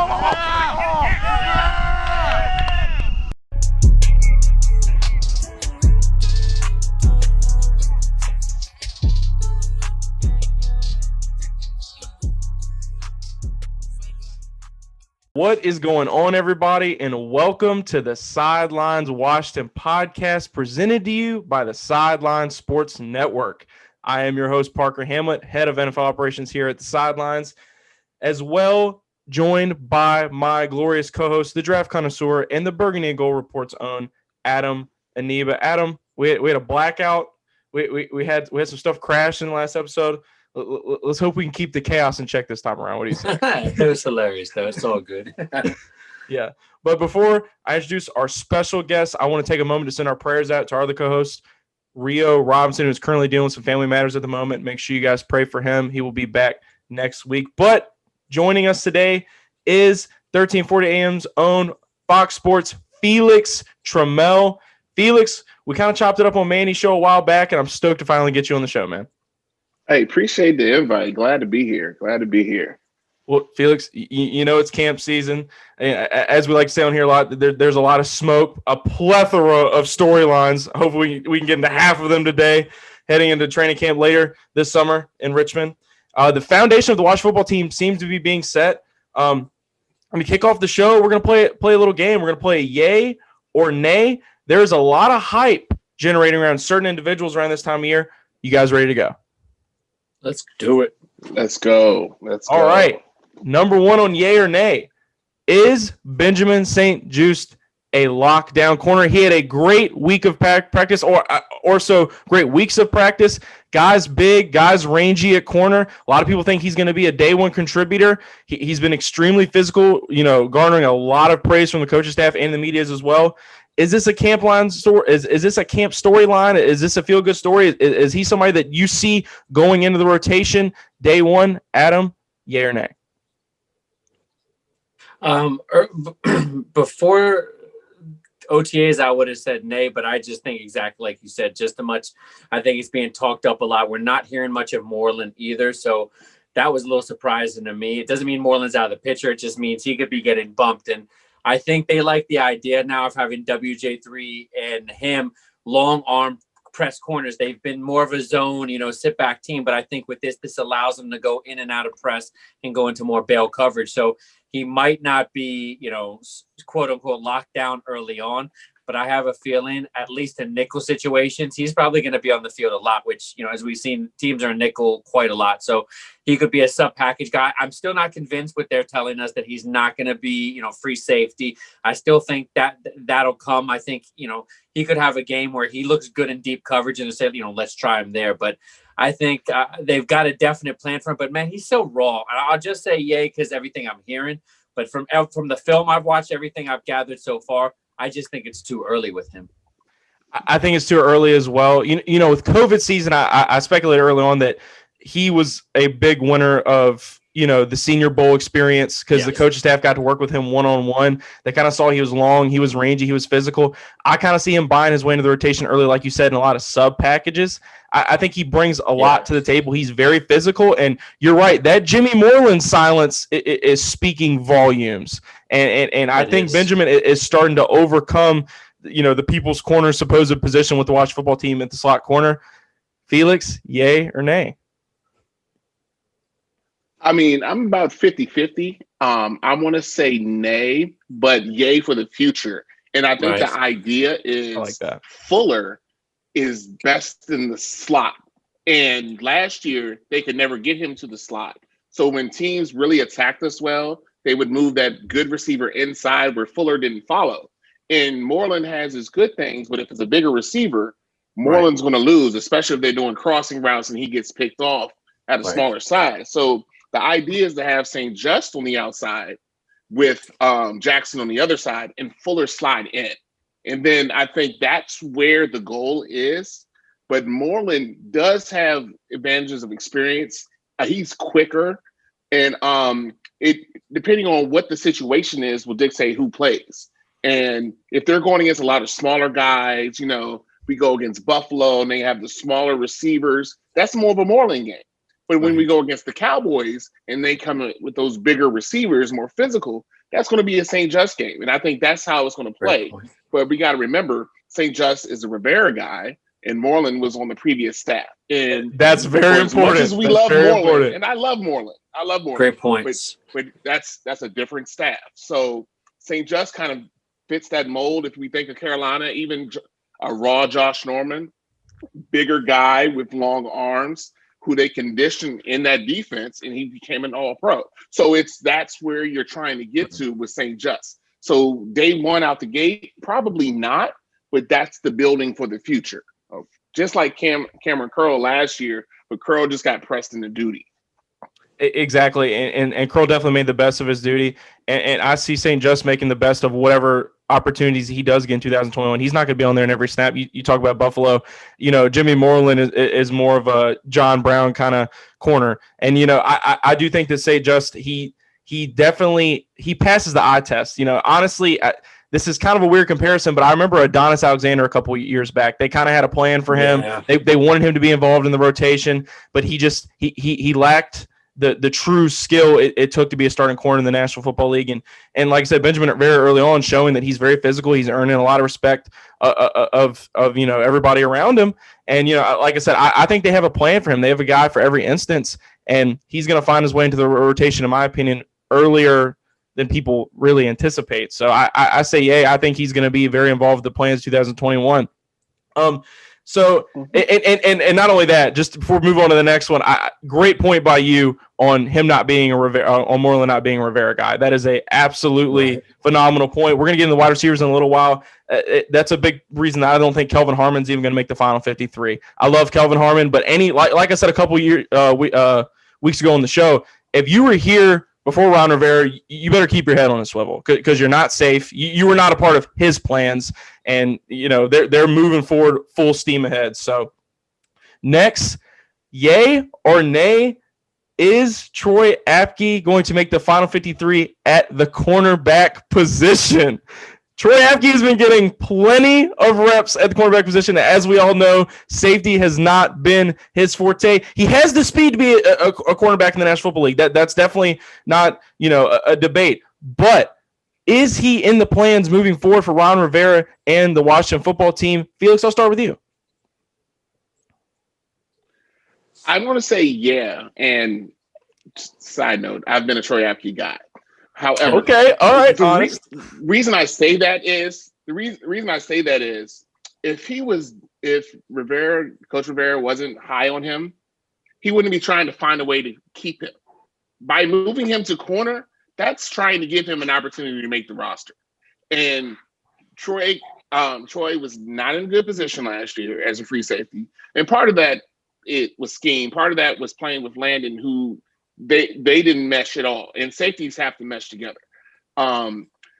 What is going on, everybody, and welcome to the Sidelines Washington Podcast, presented to you by the Sidelines Sports Network. I am your host, Parker Hamlett, head of NFL operations here at the Sidelines, as well joined by my glorious co-host, the draft connoisseur, and the Burgundy and Gold Report's own Adam Aniba. Adam, we had a blackout. We had some stuff crash in the last episode. Let's hope we can keep the chaos in check this time around. What do you say? It was hilarious, though. It's all good. Yeah. But before I introduce our special guest, I want to take a moment to send our prayers out to our other co-host, Rio Robinson, who's currently dealing with some family matters at the moment. Make sure you guys pray for him. He will be back next week. But joining us today is 1340 AM's own Fox Sports, Felix Trammell. Felix, we kind of chopped it up on Manny's show a while back, and I'm stoked to finally get you on the show, man. Hey, appreciate the invite. Glad to be here. Well, Felix, you know it's camp season. As we like to say on here a lot, there's a lot of smoke, a plethora of storylines. Hopefully we can get into half of them today, heading into training camp later this summer in Richmond. The foundation of the Washington football team seems to be being set. To kick off the show, we're going to play a little game. We're going to play a yay or nay. There's a lot of hype generating around certain individuals around this time of year. You guys ready to go? Let's do it. Let's go. All right. Number one on yay or nay. Is Benjamin St. Juste a lockdown corner? He had a great week of practice or so great weeks of practice. Guys big, guys rangy at corner. A lot of people think he's going to be a day one contributor. He's been extremely physical, garnering a lot of praise from the coaching staff and the media as well. Is this a camp line story? Is this a camp storyline? Is this a feel-good story? Is he somebody that you see going into the rotation day one? Adam, yay or nay? Before OTAs, I would have said nay, but I just think exactly like you said, just as much. I think it's being talked up a lot. We're not hearing much of Moreland either, so that was a little surprising to me. It doesn't mean Moreland's out of the picture. It just means he could be getting bumped. And I think they like the idea now of having WJ3 and him long arm press corners. They've been more of a zone, sit back team. But I think with this allows them to go in and out of press and go into more bail coverage. So he might not be, quote unquote, locked down early on. But I have a feeling, at least in nickel situations, he's probably going to be on the field a lot, which, as we've seen, teams are in nickel quite a lot. So he could be a sub-package guy. I'm still not convinced what they're telling us that he's not going to be, free safety. I still think that'll come. I think, he could have a game where he looks good in deep coverage and say, let's try him there. But I think they've got a definite plan for him. But, man, he's so raw. And I'll just say yay because everything I'm hearing. But from the film I've watched, everything I've gathered so far, I just think it's too early with him. I think it's too early as well. With COVID season, I speculated early on that he was a big winner of, the Senior Bowl experience because the coaching staff got to work with him one-on-one. They kind of saw he was long, he was rangy, he was physical. I kind of see him buying his way into the rotation early, like you said, in a lot of sub packages. I think he brings a lot to the table. He's very physical, and you're right. That Jimmy Moreland silence is speaking volumes, and I think Benjamin is starting to overcome, the people's corner supposed position with the Washington football team at the slot corner. Felix, yay or nay? I mean, I'm about 50-50. I want to say nay, but yay for the future. And I think the idea is Fuller is best in the slot. And last year, they could never get him to the slot. So when teams really attacked us well, they would move that good receiver inside where Fuller didn't follow. And Moreland has his good things, but if it's a bigger receiver, Moreland's going to lose, especially if they're doing crossing routes and he gets picked off at a smaller size. So the idea is to have St. Just on the outside with Jackson on the other side and Fuller slide in. And then I think that's where the goal is. But Moreland does have advantages of experience. He's quicker. And it depending on what the situation is will dictate who plays. And if they're going against a lot of smaller guys, we go against Buffalo and they have the smaller receivers, that's more of a Moreland game. But when we go against the Cowboys and they come with those bigger receivers, more physical, that's going to be a St. Just game. And I think that's how it's going to play. But we got to remember, St. Just is a Rivera guy, and Moreland was on the previous staff. And that's very important. As much as we love Moreland, and I love Moreland. Great points. But that's a different staff. So St. Just kind of fits that mold. If we think of Carolina, even a raw Josh Norman, bigger guy with long arms, who they conditioned in that defense, and he became an all-pro. So that's where you're trying to get to with St. Just. So day one out the gate, probably not, but that's the building for the future. Just like Cameron Curl last year, but Curl just got pressed into duty. Exactly, and Curl definitely made the best of his duty, and I see St. Just making the best of whatever opportunities he does get in 2021. He's not going to be on there in every snap. You talk about Buffalo, Jimmy Moreland is more of a John Brown kind of corner, and I do think that St. Just he definitely passes the eye test. Honestly, this is kind of a weird comparison, but I remember Adonis Alexander a couple of years back. They kind of had a plan for him. Yeah. They wanted him to be involved in the rotation, but he lacked the true skill it took to be a starting corner in the National Football League. And like I said, Benjamin very early on showing that he's very physical. He's earning a lot of respect of everybody around him. And, like I said, I think they have a plan for him. They have a guy for every instance, and he's going to find his way into the rotation, in my opinion, earlier than people really anticipate. So I say, yeah, I think he's going to be very involved with the plans 2021. So, and not only that, just before we move on to the next one, great point by you on him not being on Moreland not being a Rivera guy. That is a absolutely phenomenal point. We're going to get into the wide receivers in a little while. That's a big reason that I don't think Kelvin Harmon's even going to make the final 53. I love Kelvin Harmon, but like I said a couple weeks ago on the show, if you were here before Ron Rivera, you better keep your head on a swivel because you're not safe. You were not a part of his plans, and they're moving forward full steam ahead. So next, yay or nay, is Troy Apke going to make the final 53 at the cornerback position? Troy Apke has been getting plenty of reps at the cornerback position. As we all know, safety has not been his forte. He has the speed to be a cornerback in the National Football League. That's definitely not, a debate. But is he in the plans moving forward for Ron Rivera and the Washington football team? Felix, I'll start with you. I'm going to say yeah. And side note, I've been a Troy Apke guy. However, okay, all right. The reason I say that is if Coach Rivera wasn't high on him, he wouldn't be trying to find a way to keep him. By moving him to corner, that's trying to give him an opportunity to make the roster. And Troy was not in a good position last year as a free safety, and part of that it was scheme. Part of that was playing with Landon, who they didn't mesh at all, and safeties have to mesh together.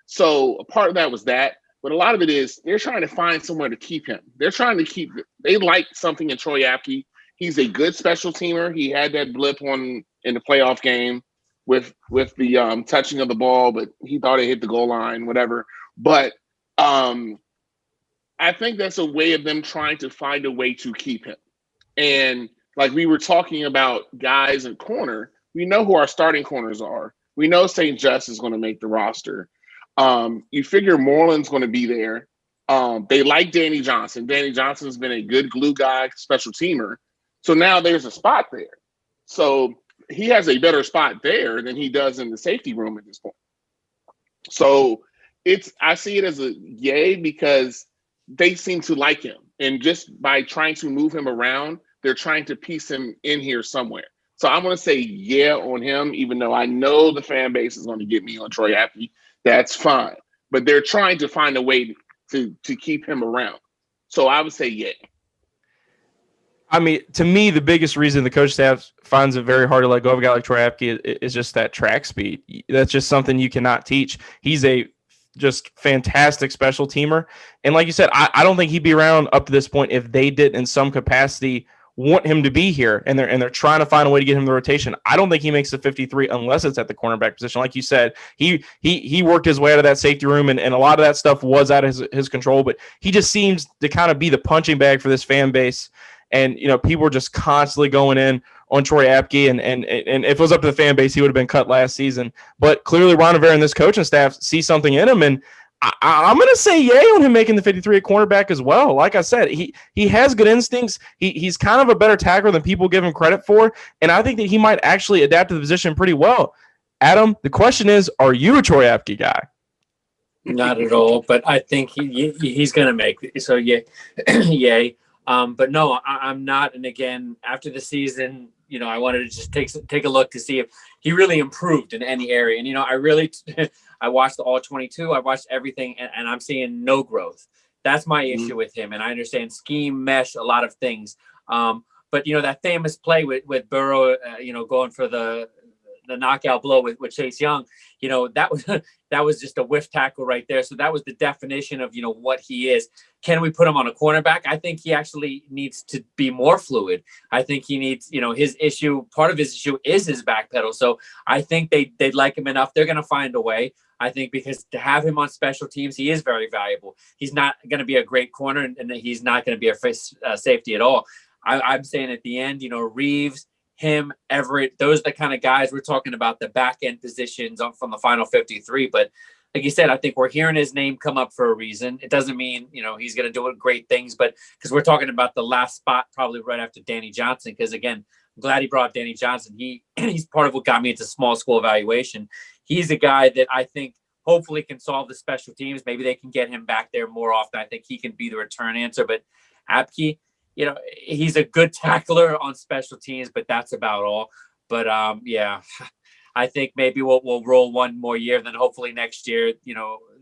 So a part of that was that, but a lot of it is they're trying to find somewhere to keep him. They like something in Troy Apke. He's a good special teamer. He had that blip in the playoff game with the touching of the ball, but he thought it hit the goal line, whatever. But I think that's a way of them trying to find a way to keep him. And like we were talking about guys in corner, we know who our starting corners are. We know St. Just is going to make the roster. You figure Moreland's going to be there. They like Danny Johnson. Danny Johnson's been a good glue guy, special teamer. So now there's a spot there. So he has a better spot there than he does in the safety room at this point. So I see it as a yay because they seem to like him. And just by trying to move him around, they're trying to piece him in here somewhere. So I'm going to say yeah on him, even though I know the fan base is going to get me on Troy Apke. That's fine. But they're trying to find a way to keep him around. So I would say yeah. I mean, to me, the biggest reason the coach staff finds it very hard to let go of a guy like Troy Apke is just that track speed. That's just something you cannot teach. He's a just fantastic special teamer. And like you said, I don't think he'd be around up to this point if they did in some capacity want him to be here, and they're trying to find a way to get him the rotation. I don't think he makes the 53 unless it's at the cornerback position. Like you said, he worked his way out of that safety room, and a lot of that stuff was out of his control, but he just seems to kind of be the punching bag for this fan base. And, people are just constantly going in on Troy Apke, and if it was up to the fan base, he would have been cut last season. But clearly Ron Rivera and this coaching staff see something in him, and I'm going to say yay on him making the 53 at cornerback as well. Like I said, he has good instincts. He's kind of a better tackler than people give him credit for, and I think that he might actually adapt to the position pretty well. Adam, the question is, are you a Troy Apke guy? Not at all, but I think he's going to make it. So, yeah, yay. But no, I'm not. And again, after the season, I wanted to just take a look to see if he really improved in any area. And, I watched the all 22. I watched everything, and I'm seeing no growth. That's my issue with him. And I understand scheme, mesh, a lot of things. But, that famous play with Burrow, going for the knockout blow with Chase Young, that was just a whiff tackle right there. So that was the definition of, what he is. Can we put him on a cornerback? I think he actually needs to be more fluid. I think he needs, part of his issue is his back pedal. So I think they'd like him enough. They're going to find a way. I think because to have him on special teams, he is very valuable. He's not going to be a great corner, and he's not going to be a safety at all. I'm saying at the end, Reeves, him, Everett, those are the kind of guys we're talking about, the back end positions from the final 53. But like you said, I think we're hearing his name come up for a reason. It doesn't mean, he's going to do great things, but because we're talking about the last spot, probably right after Danny Johnson. Because again, I'm glad he brought Danny Johnson. He's part of what got me into small school evaluation. He's a guy that I think hopefully can solve the special teams. Maybe they can get him back there more often. I think he can be the return answer, but Apke, he's a good tackler on special teams, but that's about all. But I think maybe we'll roll one more year. Then hopefully next year,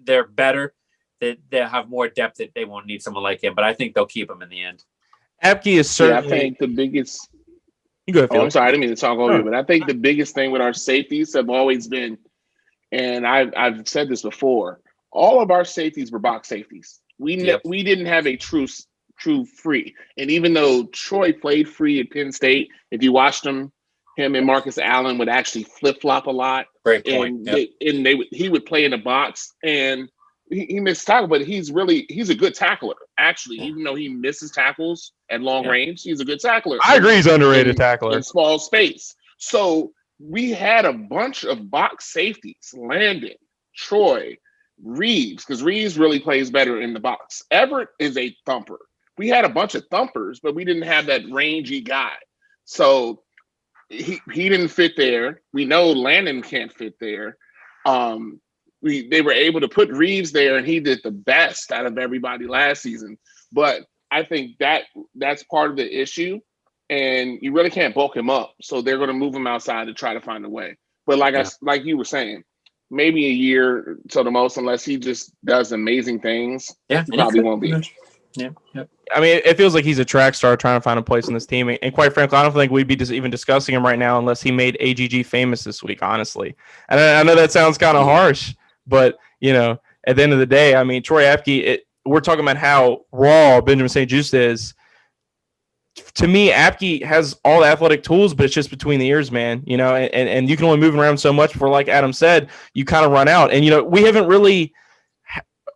they're better. That they'll have more depth that they won't need someone like him. But I think they'll keep him in the end. Apke is certainly. I think the biggest. You go ahead, I'm sorry, I didn't mean to talk over you, but I think the biggest thing with our safeties have always been, and I've said this before, all of our safeties were box safeties. We didn't have a true free. And even though Troy played free at Penn State, if you watched him and Marcus Allen would actually flip-flop a lot. Great point. And he would play in the box, and he missed tackle, but he's a good tackler. Actually, even though he misses tackles at long range, he's a good tackler. I agree, he's underrated tackler in small space. So we had a bunch of box safeties: Landon, Troy, Reeves, because Reeves really plays better in the box. Everett is a thumper. We had a bunch of thumpers, but we didn't have that rangy guy. So he didn't fit there. We know Landon can't fit there. They were able to put Reeves there, and he did the best out of everybody last season. But I think that's part of the issue, and you really can't bulk him up. So they're going to move him outside to try to find a way. But like you were saying, maybe a year to the most, unless he just does amazing things. Yeah, he probably won't be. Yeah. I mean, it feels like he's a track star trying to find a place in this team. And quite frankly, I don't think we'd be even discussing him right now unless he made AGG famous this week, honestly. And I know that sounds kind of harsh, but, at the end of the day, I mean, Troy Apke, we're talking about how raw Benjamin St. Juste is. To me, Apke has all the athletic tools, but it's just between the ears, man. And you can only move him around so much before, like Adam said, you kind of run out. And,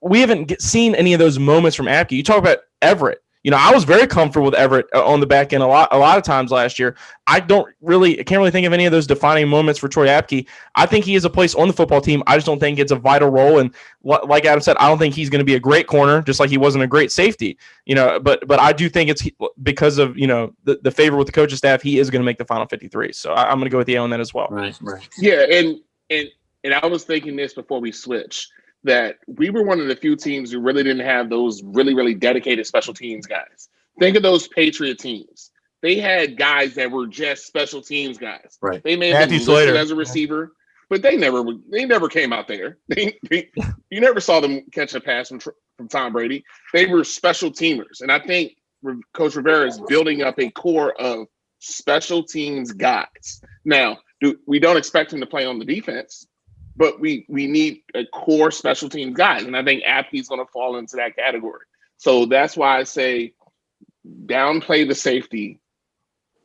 we haven't seen any of those moments from Apke. You talk about Everett. I was very comfortable with Everett on the back end a lot of times last year. I can't really think of any of those defining moments for Troy Apke. I think he has a place on the football team. I just don't think it's a vital role. And like Adam said, I don't think he's going to be a great corner, just like he wasn't a great safety. But I do think it's because of the favor with the coaching staff. He is going to make the final 53. So I'm going to go with on that as well. Right. Yeah, and I was thinking this before we switch, that we were one of the few teams who really didn't have those really, really dedicated special teams guys. Think of those Patriot teams. They had guys that were just special teams guys. Right. They may have been listed as a receiver, but they never came out there. You never saw them catch a pass from Tom Brady. They were special teamers. And I think Coach Rivera is building up a core of special teams guys. Now, we don't expect him to play on the defense, but we need a core special teams guy. And I think Apke's going to fall into that category. So that's why I say downplay the safety,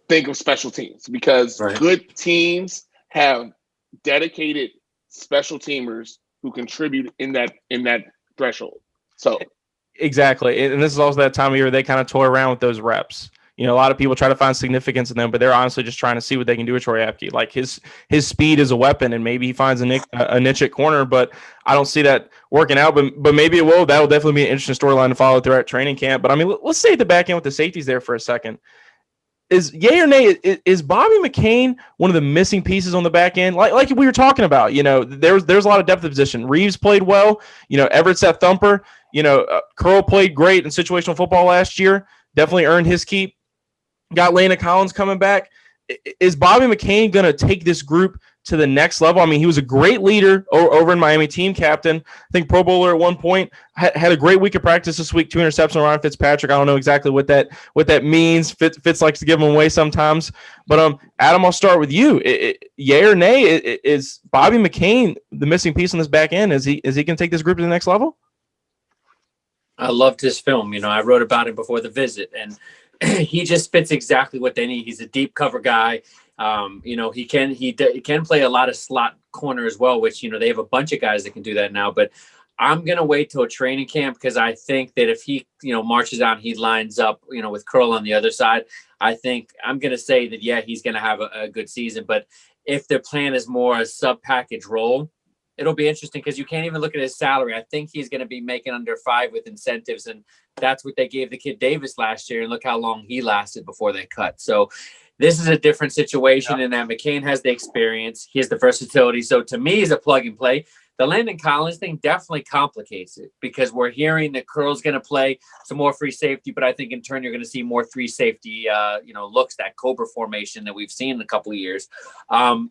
think of special teams, because good teams have dedicated special teamers who contribute in that threshold. So exactly. And this is also that time of year they kind of toy around with those reps. You know, a lot of people try to find significance in them, but they're honestly just trying to see what they can do with Troy Apke. Like his speed is a weapon, and maybe he finds a niche at corner, but I don't see that working out. But maybe it will. That will definitely be an interesting storyline to follow throughout training camp. But I mean, let's stay at the back end with the safeties there for a second. Is yay or nay, is Bobby McCain one of the missing pieces on the back end? Like we were talking about, you know, there's a lot of depth of position. Reeves played well. You know, Everett's that thumper. You know, Curl played great in situational football last year. Definitely earned his keep. Got Landon Collins coming back. Is Bobby McCain going to take this group to the next level? I mean, he was a great leader over in Miami, team captain. I think Pro Bowler at one point. Had a great week of practice this week. 2 interceptions on Ryan Fitzpatrick. I don't know exactly what that means. Fitz likes to give them away sometimes. But Adam, I'll start with you. Yay or nay? Is Bobby McCain the missing piece on this back end? Is he going to take this group to the next level? I loved his film. You know, I wrote about him before the visit, and he just fits exactly what they need. He's a deep cover guy. You know, he can play a lot of slot corner as well, which, you know, they have a bunch of guys that can do that now. But I'm going to wait till training camp, because I think that if he, you know, marches out and he lines up, you know, with Curl on the other side, I think I'm going to say that, yeah, he's going to have a good season. But if their plan is more a sub-package role, it'll be interesting, because you can't even look at his salary. I think he's going to be making under 5 with incentives, and that's what they gave the kid Davis last year, and look how long he lasted before they cut. So this is a different situation in that McCain has the experience. He has the versatility. So to me, he's a plug and play. The Landon Collins thing definitely complicates it, because we're hearing that Curl's going to play some more free safety, but I think in turn you're going to see more 3 safety, looks, that Cobra formation that we've seen in a couple of years.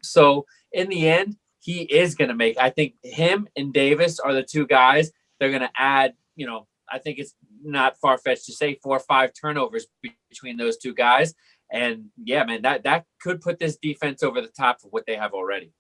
So in the end, he is going to make, I think him and Davis are the 2 guys. They're going to add, you know, I think it's not far-fetched to say 4 or 5 turnovers between those 2 guys. And yeah, man, that could put this defense over the top of what they have already.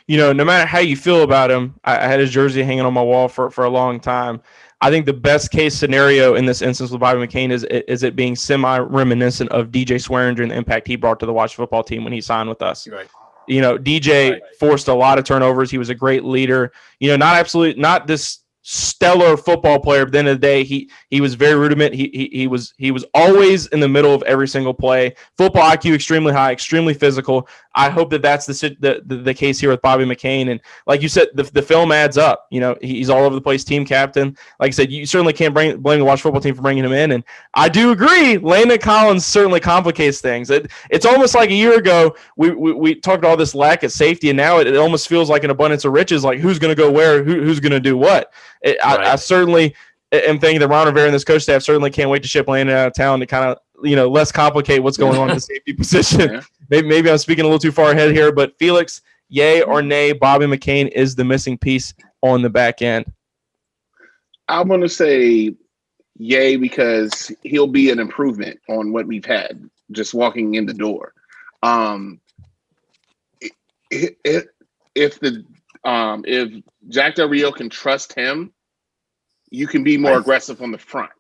You know, no matter how you feel about him, I had his jersey hanging on my wall for a long time. I think the best case scenario in this instance with Bobby McCain is it being semi-reminiscent of DJ Swearinger and the impact he brought to the Washington football team when he signed with us. Right. You know, DJ forced a lot of turnovers. He was a great leader. You know, not this stellar football player, but at the end of the day, he was very rudiment. He was always in the middle of every single play. Football IQ extremely high, extremely physical. I hope that's the case here with Bobby McCain. And like you said, the film adds up. You know, he's all over the place, team captain. Like I said, you certainly can't blame the Washington football team for bringing him in. And I do agree, Landon Collins certainly complicates things. It's almost like a year ago we talked about all this lack of safety, and now it almost feels like an abundance of riches. Like who's going to go where, who's going to do what. I certainly am thinking that Ron Rivera and this coach staff certainly can't wait to ship Landon out of town to kind of, you know, less complicate what's going on in the safety position. Yeah. Maybe I'm speaking a little too far ahead here, but Felix, yay or nay, Bobby McCain is the missing piece on the back end? I'm going to say yay, because he'll be an improvement on what we've had just walking in the door. If Jack Del Rio can trust him, you can be more aggressive on the front,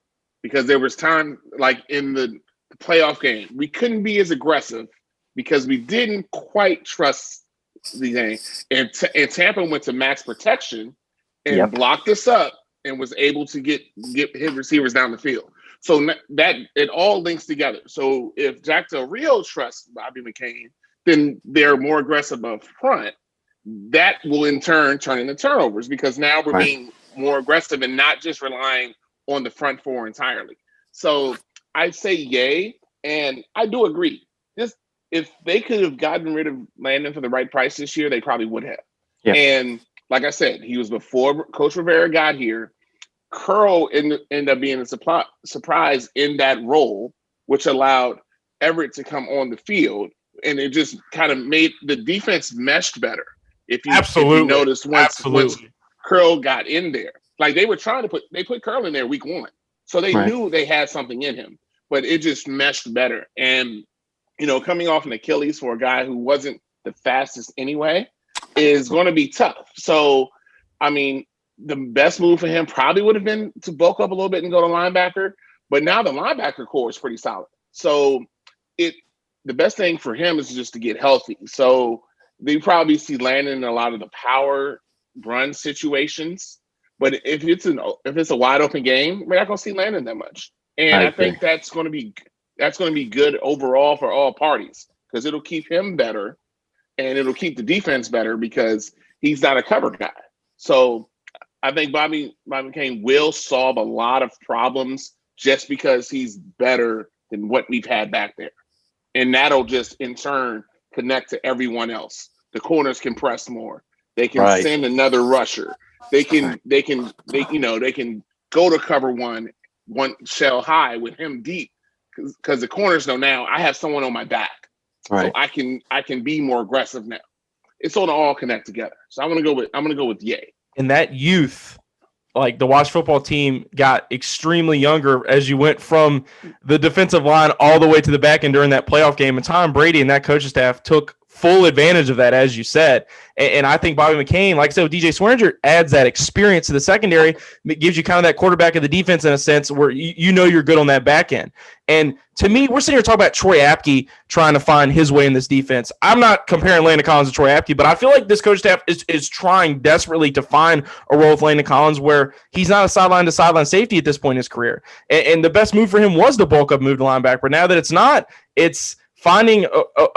because there was time like in the playoff game, we couldn't be as aggressive because we didn't quite trust the game. And Tampa went to max protection and blocked us up and was able to get his receivers down the field. So that it all links together. So if Jack Del Rio trusts Bobby McCain, then they're more aggressive up front. That will in turn turn into turnovers, because now we're being more aggressive and not just relying on the front 4 entirely. So I'd say yay, and I do agree. If they could have gotten rid of Landon for the right price this year, they probably would have. Yeah. And like I said, he was before Coach Rivera got here. Curl ended up being a surprise in that role, which allowed Everett to come on the field, and it just kind of made the defense meshed better. If you noticed once Curl got in there, like they were trying to put Curl in there week 1. So they knew they had something in him, but it just meshed better. And, you know, coming off an Achilles for a guy who wasn't the fastest anyway is going to be tough. So, I mean, the best move for him probably would have been to bulk up a little bit and go to linebacker, but now the linebacker core is pretty solid. So the best thing for him is just to get healthy. So they probably see Landon in a lot of the power run situations, but if it's a wide open game, we're not going to see Landon that much. And I think that's going to be That's going to be good overall for all parties because it'll keep him better and it'll keep the defense better because he's not a cover guy. So I think Bobby McCain will solve a lot of problems just because he's better than what we've had back there. And that'll just in turn connect to everyone else. The corners can press more. They can send another rusher. They can go to cover one shell high with him deep because the corners know now I have someone on my back. Right. So I can be more aggressive now. It's going to all connect together. So I'm going to go with Yay. And that youth, like the Wash football team got extremely younger as you went from the defensive line all the way to the back end during that playoff game. And Tom Brady and that coaching staff took full advantage of that, as you said. And I think Bobby McCain, like I said, with DJ Swearinger, adds that experience to the secondary. It gives you kind of that quarterback of the defense in a sense where you know you're good on that back end. And to me, we're sitting here talking about Troy Apke trying to find his way in this defense. I'm not comparing Landon Collins to Troy Apke, but I feel like this coach staff is trying desperately to find a role with Landon Collins where he's not a sideline-to-sideline safety at this point in his career. And the best move for him was the bulk up move to linebacker. But now that it's not, it's finding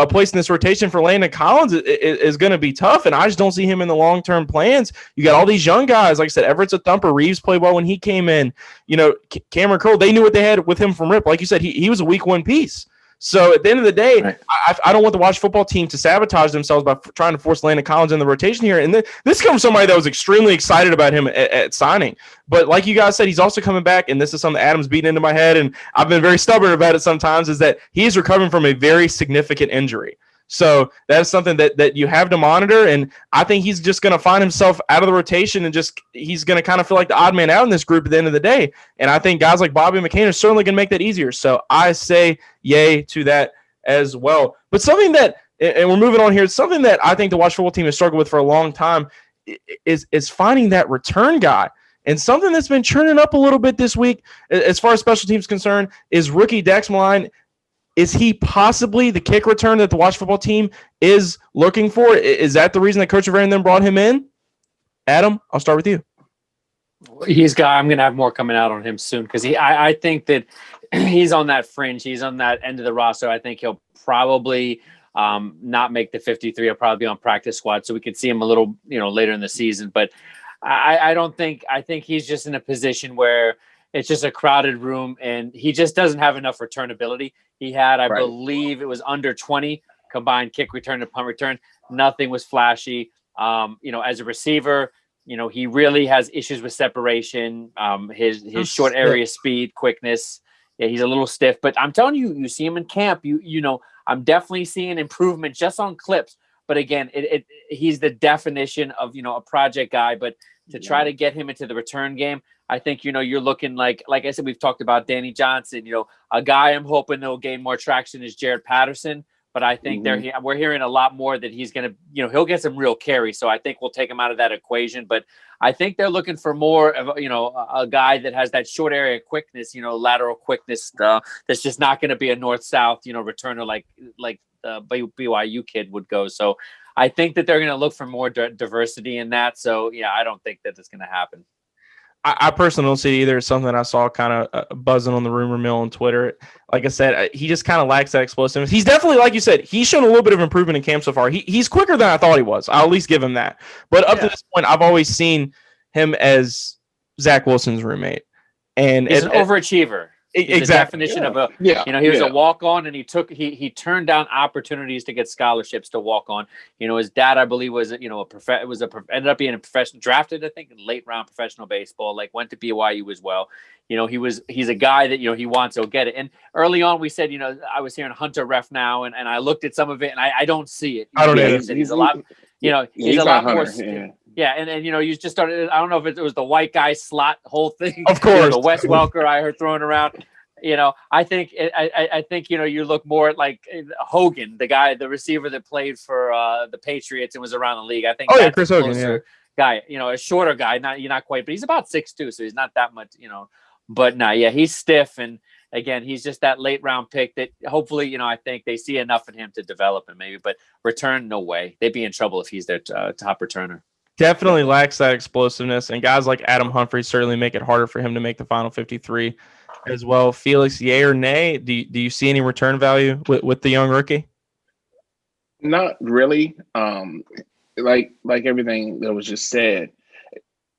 a place in this rotation for Landon Collins is going to be tough, and I just don't see him in the long-term plans. You got all these young guys. Like I said, Everett's a thumper. Reeves played well when he came in. You know, Cameron Curl, they knew what they had with him from Rip. Like you said, he was a week one piece. So at the end of the day, right. I don't want the Washington football team to sabotage themselves by trying to force Landon Collins in the rotation here. And this comes from somebody that was extremely excited about him at signing. But like you guys said, he's also coming back, and this is something Adam's beating into my head, and I've been very stubborn about it sometimes, is that he's recovering from a very significant injury. So that is something that you have to monitor, and I think he's just going to find himself out of the rotation and he's going to kind of feel like the odd man out in this group at the end of the day. And I think guys like Bobby McCain are certainly going to make that easier. So I say yay to that as well. But something that, and we're moving on here, something that I think the Washington football team has struggled with for a long time is finding that return guy. And something that's been churning up a little bit this week, as far as special teams concerned, is rookie Dex Maline. Is he possibly the kick return that the Washington football team is looking for? Is that the reason that Coach Rivera then brought him in? Adam, I'll start with you. I'm going to have more coming out on him soon because I think that he's on that fringe. He's on that end of the roster. I think he'll probably not make the 53. He'll probably be on practice squad, so we could see him a little, later in the season. But I think he's just in a position where it's just a crowded room, and he just doesn't have enough return ability. He had, I believe, it was under 20 combined kick return and punt return. Nothing was flashy. As a receiver, he really has issues with separation. His short area speed, quickness. Yeah, he's a little stiff. But I'm telling you, you see him in camp. I'm definitely seeing improvement just on clips. But again, he's the definition of a project guy. But to try to get him into the return game, I think, you're looking like I said, we've talked about Danny Johnson, a guy I'm hoping will gain more traction is Jared Patterson, but I think we're hearing a lot more that he's going to, he'll get some real carry. So I think we'll take him out of that equation, but I think they're looking for more of, a guy that has that short area quickness, lateral quickness, that's just not going to be a north-south, returner like the BYU kid would go. So I think that they're going to look for more diversity in that. So yeah, I don't think that it's going to happen. I personally don't see it either. It's something I saw kind of buzzing on the rumor mill on Twitter. Like I said, he just kind of lacks that explosiveness. He's definitely, like you said, he's shown a little bit of improvement in camp so far. He's quicker than I thought he was. I'll at least give him that. But up to this point, I've always seen him as Zach Wilson's roommate. And he's an overachiever. He's the definition of a, he was a walk-on, and he turned down opportunities to get scholarships to walk on. His dad, I believe, was ended up being a professional, drafted, I think, in late round professional baseball, went to BYU as well. He's a guy that, he wants to get it. And early on we said, I was hearing Hunter Ref now, and I looked at some of it and I don't see it. I don't know. He's a lot, he's a lot more. Yeah, and you just started. I don't know if it was the white guy slot whole thing. Of course, the Wes Welker I heard throwing around. I think you look more at like Hogan, the receiver that played for the Patriots and was around the league. I think. Oh yeah, Chris Hogan, guy. A shorter guy, not quite, but he's about 6'2", so he's not that much. But no, yeah, he's stiff, and again, he's just that late round pick that hopefully, I think they see enough in him to develop him maybe. But return, no way. They'd be in trouble if he's their top returner. Definitely lacks that explosiveness, and guys like Adam Humphrey certainly make it harder for him to make the final 53. as well. Felix, yay or nay? Do you see any return value with the young rookie? Not really. Like everything that was just said,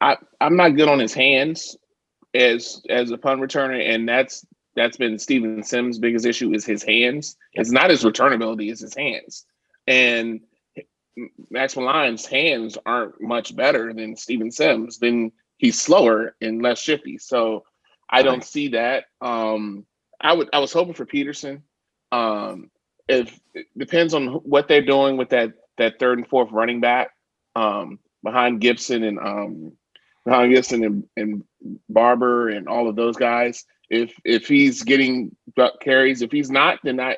I'm not good on his hands as a punt returner, and that's been Steven Sims' biggest issue is his hands. It's not his return ability, it's his hands. And Max Maline's hands aren't much better than Steven Sims. Then he's slower and less shifty. So I don't see that. I was hoping for Peterson. If it depends on what they're doing with that third and fourth running back behind Gibson and Barber and all of those guys. If he's getting carries, if he's not, then I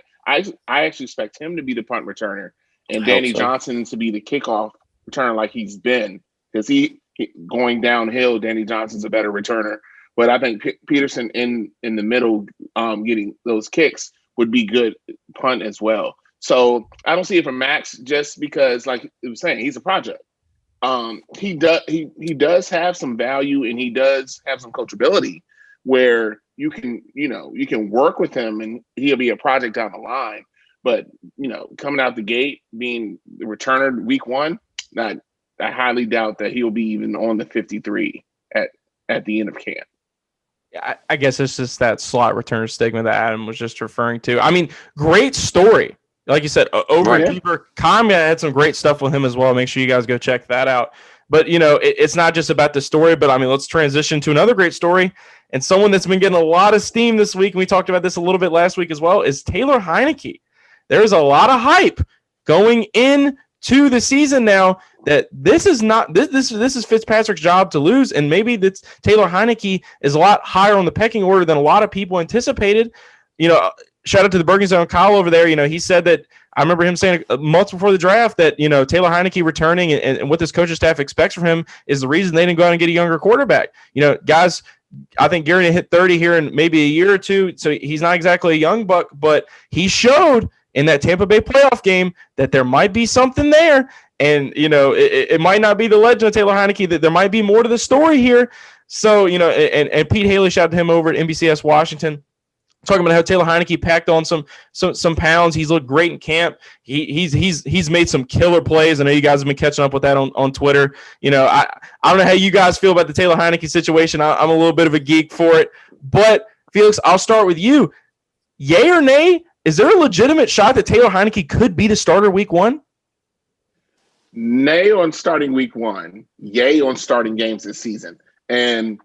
actually expect him to be the punt returner and Danny Johnson to be the kickoff returner like he's been, because he going downhill. Danny Johnson's a better returner, but I think Peterson in the middle getting those kicks would be good punt as well. So I don't see it from Max just because, like it was saying, he's a project. He does have some value and he does have some coachability where you can work with him and he'll be a project down the line. But coming out the gate, being the returner week one, I highly doubt that he'll be even on the 53 at the end of camp. Yeah, I guess it's just that slot returner stigma that Adam was just referring to. I mean, great story. Like you said, over at Deeper, Kama had some great stuff with him as well. Make sure you guys go check that out. But, it's not just about the story, but, I mean, let's transition to another great story. And someone that's been getting a lot of steam this week, and we talked about this a little bit last week as well, is Taylor Heinicke. There's a lot of hype going into the season now that this is not this is Fitzpatrick's job to lose, and maybe that's Taylor Heinicke is a lot higher on the pecking order than a lot of people anticipated. Shout out to the Bergen Zone Kyle over there. He said that I remember him saying months before the draft that Taylor Heinicke returning and what this coaching staff expects from him is the reason they didn't go out and get a younger quarterback. Guys, I think Gary hit 30 here in maybe a year or two, so he's not exactly a young buck, but he showed in that Tampa Bay playoff game that there might be something there. And, it might not be the legend of Taylor Heinicke, that there might be more to the story here. So, and Pete Haley, shout out to him over at NBCS Washington, talking about how Taylor Heinicke packed on some pounds. He's looked great in camp. He's made some killer plays. I know you guys have been catching up with that on Twitter. I don't know how you guys feel about the Taylor Heinicke situation. I'm a little bit of a geek for it. But, Felix, I'll start with you. Yay or nay? Is there a legitimate shot that Taylor Heinicke could be the starter week one? Nay on starting week one. Yay on starting games this season. And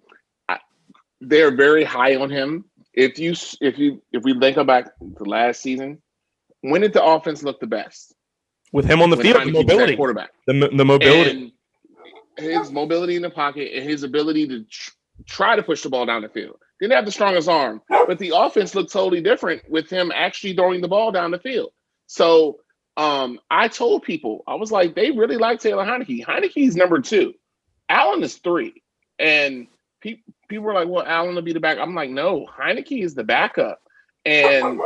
they're very high on him. If we think back to last season, when did the offense look the best? With him on the field, the mobility, quarterback, the mobility, and his mobility in the pocket, and his ability to try to push the ball down the field. Didn't have the strongest arm, but the offense looked totally different with him actually throwing the ball down the field. So I told people, I was like, they really like Taylor Heinicke. Heinicke's number 2. Allen is 3, and people were like, well, Allen will be the back. I'm like, no, Heinicke is the backup. And,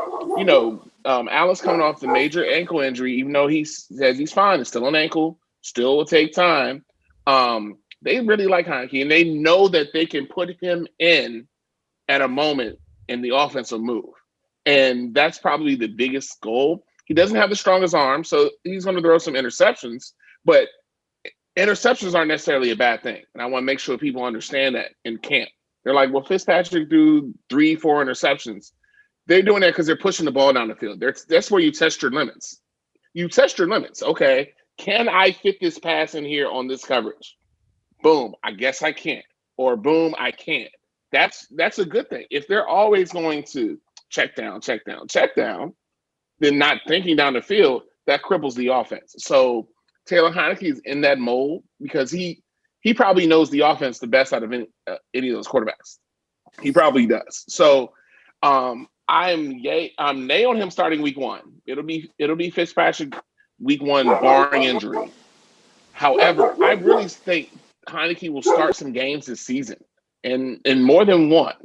Allen's coming off the major ankle injury, even though he says he's fine. It's still an ankle, still will take time. They really like Heinicke, and they know that they can put him in at a moment and the offense will move. And that's probably the biggest goal. He doesn't have the strongest arm, so he's going to throw some interceptions, but interceptions aren't necessarily a bad thing. And I want to make sure people understand that in camp. They're like, well, Fitzpatrick threw 3-4 interceptions. They're doing that because they're pushing the ball down the field. That's where you test your limits. You test your limits. Okay, can I fit this pass in here on this coverage? Boom, I guess I can't. Or boom, I can't. That's a good thing. If they're always going to check down, then not thinking down the field, that cripples the offense. So Taylor Heinicke is in that mold because he probably knows the offense the best out of any of those quarterbacks. He probably does. So I'm nay on him starting week one. It'll be Fitzpatrick week one, barring injury. However, I really think Heinicke will start some games this season, and more than one.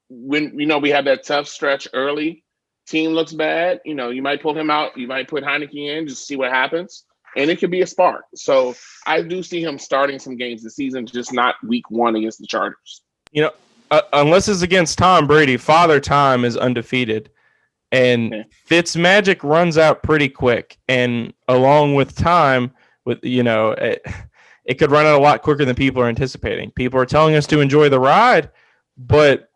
When we have that tough stretch early, team looks bad. You might pull him out. You might put Heinicke in just to see what happens, and it could be a spark. So I do see him starting some games this season, just not week one against the Chargers. unless it's against Tom Brady, Father Time is undefeated. And Fitzmagic runs out pretty quick. And along with time, it could run out a lot quicker than people are anticipating. People are telling us to enjoy the ride, but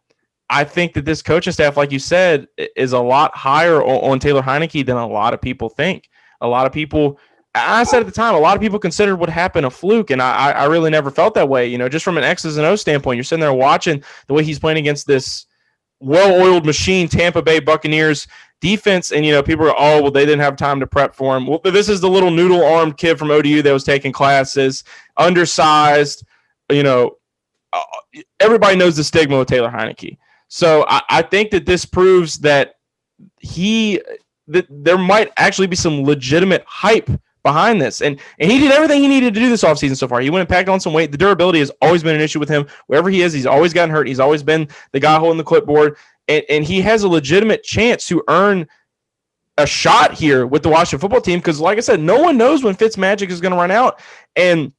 I think that this coaching staff, like you said, is a lot higher on Taylor Heinicke than a lot of people think. A lot of people, I said at the time, a lot of people considered what happened a fluke, and I really never felt that way. Just from an X's and O's standpoint, you're sitting there watching the way he's playing against this well-oiled machine Tampa Bay Buccaneers defense, and people are, they didn't have time to prep for him. Well, this is the little noodle-armed kid from ODU that was taking classes, undersized. Everybody knows the stigma with Taylor Heinicke. So I think that this proves that there might actually be some legitimate hype behind this. And he did everything he needed to do this offseason so far. He went and packed on some weight. The durability has always been an issue with him. Wherever he is, he's always gotten hurt. He's always been the guy holding the clipboard. And he has a legitimate chance to earn a shot here with the Washington football team because, like I said, no one knows when Fitzmagic is going to run out. And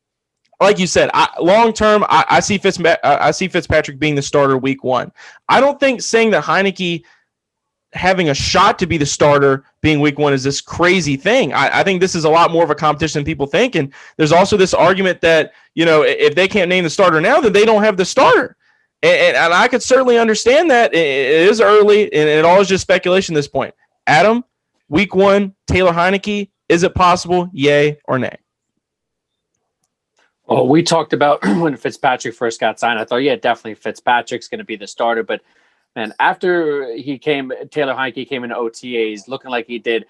like you said, long term, I see Fitzpatrick being the starter week 1. I don't think saying that Heinicke having a shot to be the starter being week 1 is this crazy thing. I think this is a lot more of a competition than people think. And there's also this argument that, if they can't name the starter now, then they don't have the starter. And I could certainly understand that. It is early, and it all is just speculation at this point. Adam, week 1, Taylor Heinicke, is it possible, yay or nay? Well, we talked about when Fitzpatrick first got signed. I thought, yeah, definitely Fitzpatrick's going to be the starter. But, man, after Taylor Heinicke came into OTAs looking like he did,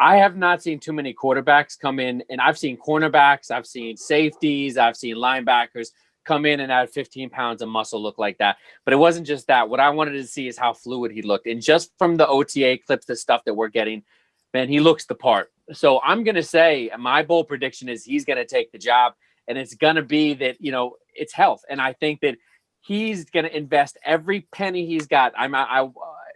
I have not seen too many quarterbacks come in. And I've seen cornerbacks, I've seen safeties, I've seen linebackers come in and add 15 pounds of muscle look like that. But it wasn't just that. What I wanted to see is how fluid he looked. And just from the OTA clips, the stuff that we're getting, man, he looks the part. So I'm going to say my bold prediction is he's going to take the job. And it's going to be that, it's health. And I think that he's going to invest every penny he's got.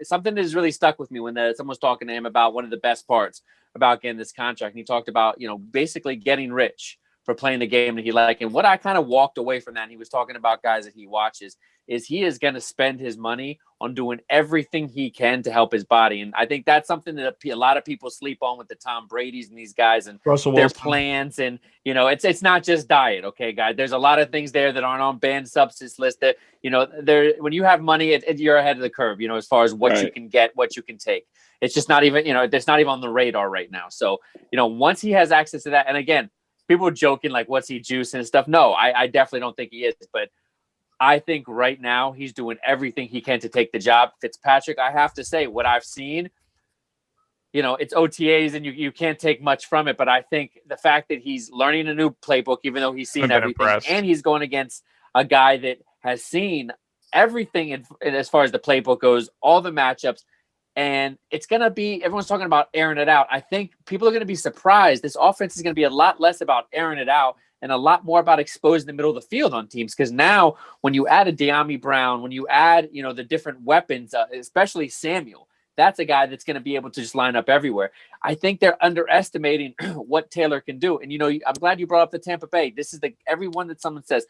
Something that has really stuck with me when someone was talking to him about one of the best parts about getting this contract. And he talked about, basically getting rich for playing the game that he liked. And what I kind of walked away from that, and he was talking about guys that he watches, is he is going to spend his money on doing everything he can to help his body. And I think that's something that a lot of people sleep on with the Tom Brady's and these guys and their plans. And, it's not just diet. Okay, guys, there's a lot of things there that aren't on banned substance list that, when you have money, you're ahead of the curve, as far as what you can get, what you can take. It's just not even, it's not even on the radar right now. So, once he has access to that, and again, people are joking like, what's he juicing and stuff? No, I definitely don't think he is. But I think right now he's doing everything he can to take the job. Fitzpatrick, I have to say, what I've seen, it's OTAs and you can't take much from it. But I think the fact that he's learning a new playbook, even though he's seen everything, and he's going against a guy that has seen everything as far as the playbook goes, all the matchups. And it's going to be, everyone's talking about airing it out. I think people are going to be surprised. This offense is going to be a lot less about airing it out and a lot more about exposing the middle of the field on teams. Because now when you add a De'Ami Brown, when you add, the different weapons, especially Samuel, that's a guy that's going to be able to just line up everywhere. I think they're underestimating what Taylor can do. And, I'm glad you brought up the Tampa Bay. This is everyone that someone says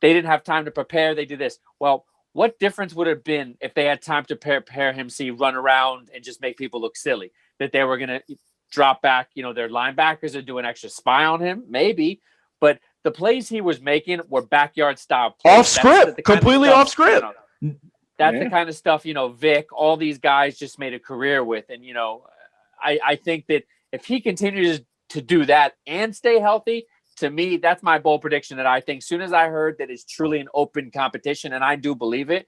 they didn't have time to prepare. They do this. Well, what difference would it have been if they had time to prepare him, run around and just make people look silly? That they were going to drop back, their linebackers are doing extra spy on him, maybe. But the plays he was making were backyard style plays. Off script, completely off script. That's the kind of stuff, Vic, all these guys just made a career with. And, I think that if he continues to do that and stay healthy, to me, that's my bold prediction that I think as soon as I heard that it's truly an open competition, and I do believe it,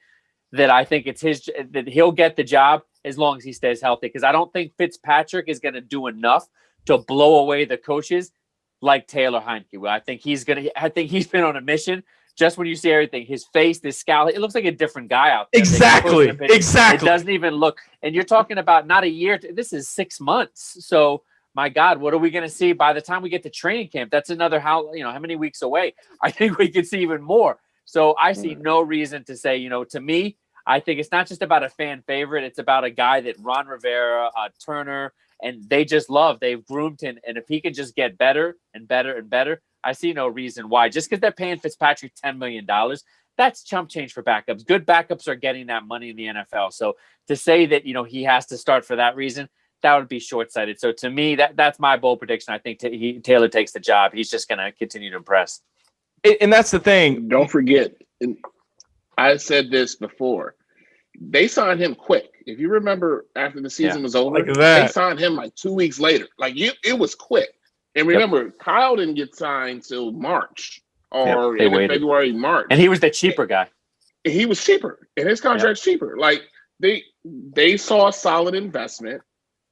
that I think that he'll get the job as long as he stays healthy. Because I don't think Fitzpatrick is going to do enough to blow away the coaches like Taylor Heinicke. I think he's been on a mission. Just when you see everything, his face, this scowl, it looks like a different guy out there. Exactly. It doesn't even look. And you're talking about not a year. This is 6 months. So, my God, what are we going to see by the time we get to training camp? That's another how many weeks away? I think we could see even more. So I see no reason to say, to me, I think it's not just about a fan favorite. It's about a guy that Ron Rivera, Turner, and they just love. They've groomed him. And if he can just get better and better and better, I see no reason why. Just because they're paying Fitzpatrick $10 million that's chump change for backups. Good backups are getting that money in the NFL. So to say that, he has to start for that reason, that would be short-sighted. So to me, that's my bold prediction. I think Taylor takes the job. He's just going to continue to impress. And that's the thing. Don't forget, I said this before. They signed him quick. If you remember, after the season was over, they signed him like 2 weeks later. It was quick. And remember, Kyle didn't get signed till March or February, March. And he was the cheaper guy. He was cheaper, and his contract's cheaper. Like they saw a solid investment,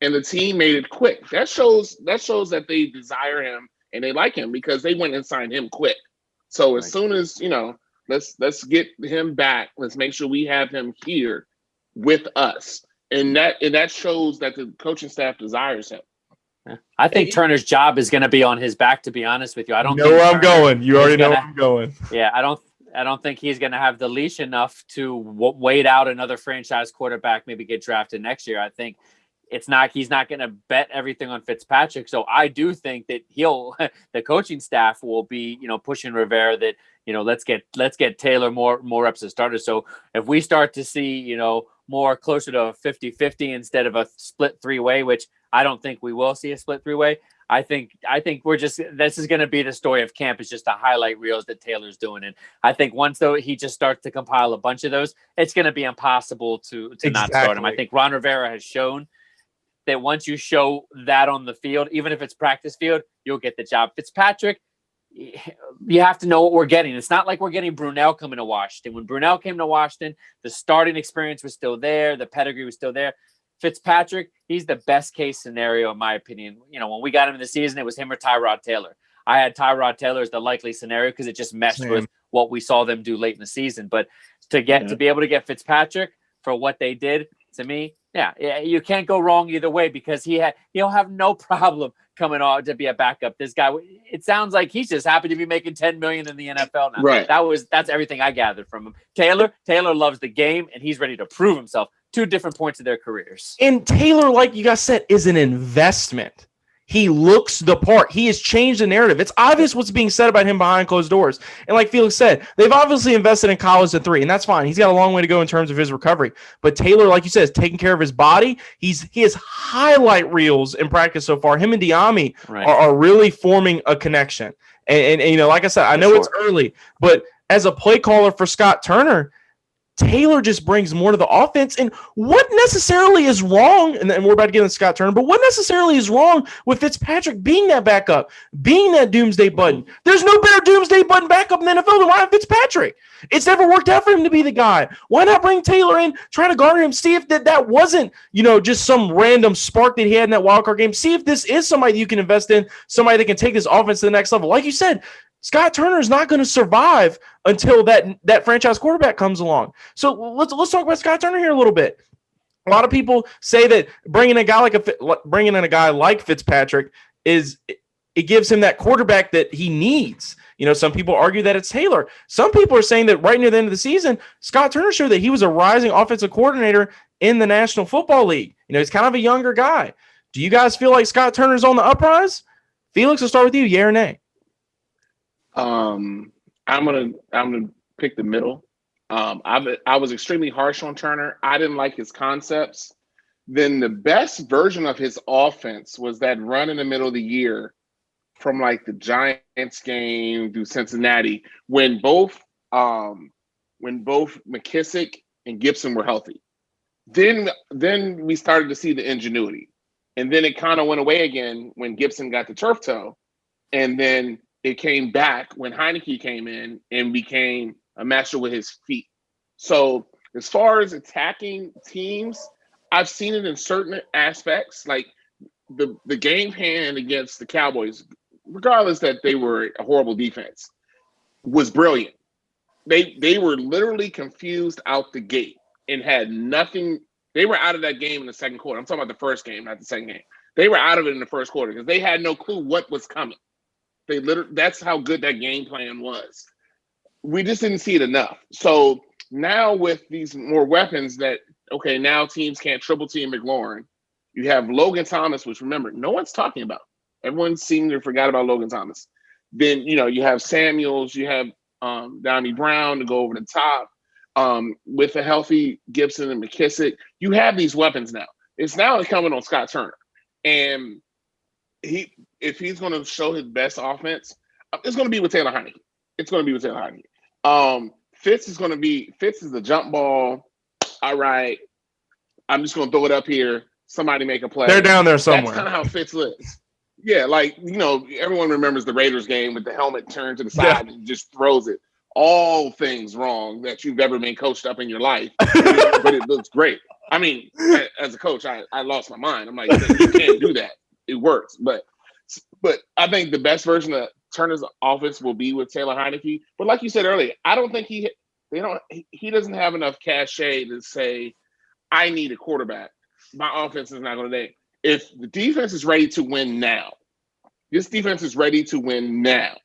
and the team made it quick. That shows that they desire him and they like him because they went and signed him quick. So as soon as let's get him back. Let's make sure we have him here with us, and that shows that the coaching staff desires him. I think Turner's job is going to be on his back. To be honest with you, I don't know where I'm going. You already know where I'm going. Yeah, I don't think he's going to have the leash enough to wait out another franchise quarterback, maybe get drafted next year. I think he's not going to bet everything on Fitzpatrick. So I do think that the coaching staff will be, pushing Rivera that, let's get Taylor more reps as starter. So if we start to see, more closer to a 50-50 instead of a split three-way, which I don't think we will see a split three-way. I think this is going to be the story of camp. It's just the highlight reels that Taylor's doing. And I think once he just starts to compile a bunch of those, it's going to be impossible to not start him. I think Ron Rivera has shown that once you show that on the field, even if it's practice field, you'll get the job. Fitzpatrick, you have to know what we're getting. It's not like we're getting Brunell coming to Washington. When Brunell came to Washington, the starting experience was still there. The pedigree was still there. Fitzpatrick, he's the best case scenario, in my opinion. When we got him in the season, it was him or Tyrod Taylor. I had Tyrod Taylor as the likely scenario because it just meshed with what we saw them do late in the season. But to be able to get Fitzpatrick for what they did, to me, you can't go wrong either way because he'll have no problem coming on to be a backup. This guy, it sounds like he's just happy to be making $10 million in the NFL now. Right. That's everything I gathered from him. Taylor loves the game and he's ready to prove himself. Two different points of their careers. And Taylor, like you guys said, is an investment. He looks the part. He has changed the narrative. It's obvious what's being said about him behind closed doors. And like Felix said, they've obviously invested in college at 3, and that's fine. He's got a long way to go in terms of his recovery. But Taylor, like you said, is taking care of his body. He has highlight reels in practice so far. Him and Diami are really forming a connection. And like I said, I know it's early, but as a play caller for Scott Turner, Taylor just brings more to the offense. And what necessarily is wrong, and we're about to get into Scott Turner, but what necessarily is wrong with Fitzpatrick being that backup, being that doomsday button? There's no better doomsday button backup in the NFL than Ryan Fitzpatrick. It's never worked out for him to be the guy. Why not bring Taylor in, try to garner him, see if that wasn't, just some random spark that he had in that wildcard game. See if this is somebody you can invest in, somebody that can take this offense to the next level. Like you said, Scott Turner is not going to survive until that franchise quarterback comes along. So let's talk about Scott Turner here a little bit. A lot of people say that bringing in a guy like Fitzpatrick it gives him that quarterback that he needs. Some people argue that it's Taylor. Some people are saying that right near the end of the season, Scott Turner showed that he was a rising offensive coordinator in the National Football League. He's kind of a younger guy. Do you guys feel like Scott Turner's on the uprise? Felix, we'll start with you. Yeah or nay? I'm gonna pick the middle. I was extremely harsh on Turner. I didn't like his concepts. Then the best version of his offense was that run in the middle of the year from like the Giants game through Cincinnati when both McKissick and Gibson were healthy. Then we started to see the ingenuity, and then it kind of went away again when Gibson got the turf toe, and then it came back when Heinicke came in and became a master with his feet. So as far as attacking teams, I've seen it in certain aspects, like the game plan against the Cowboys, regardless that they were a horrible defense, was brilliant. They were literally confused out the gate and had nothing. They were out of that game in the second quarter. I'm talking about the first game, not the second game. They were out of it in the first quarter because they had no clue what was coming. That's how good that game plan was. We just didn't see it enough. So now with these more weapons now teams can't triple team McLaurin. You have Logan Thomas, which remember, no one's talking about. Everyone seemed to forgot about Logan Thomas. Then, you have Samuels, you have Donnie Brown to go over the top. With a healthy Gibson and McKissick, you have these weapons now. It's now incumbent on Scott Turner. And if he's going to show his best offense, it's going to be with Taylor Heinicke. Fitz is the jump ball. All right, I'm just going to throw it up here. Somebody make a play. They're down there somewhere. That's kind of how Fitz lives. Yeah, like, everyone remembers the Raiders game with the helmet turned to the side and just throws it. All things wrong that you've ever been coached up in your life, but it looks great. I mean, as a coach, I lost my mind. I'm like, you can't do that. It works, but I think the best version of Turner's offense will be with Taylor Heinicke. But like you said earlier, I don't think he doesn't have enough cachet to say, I need a quarterback. My offense is not going to. If the defense is ready to win now, this defense is ready to win now.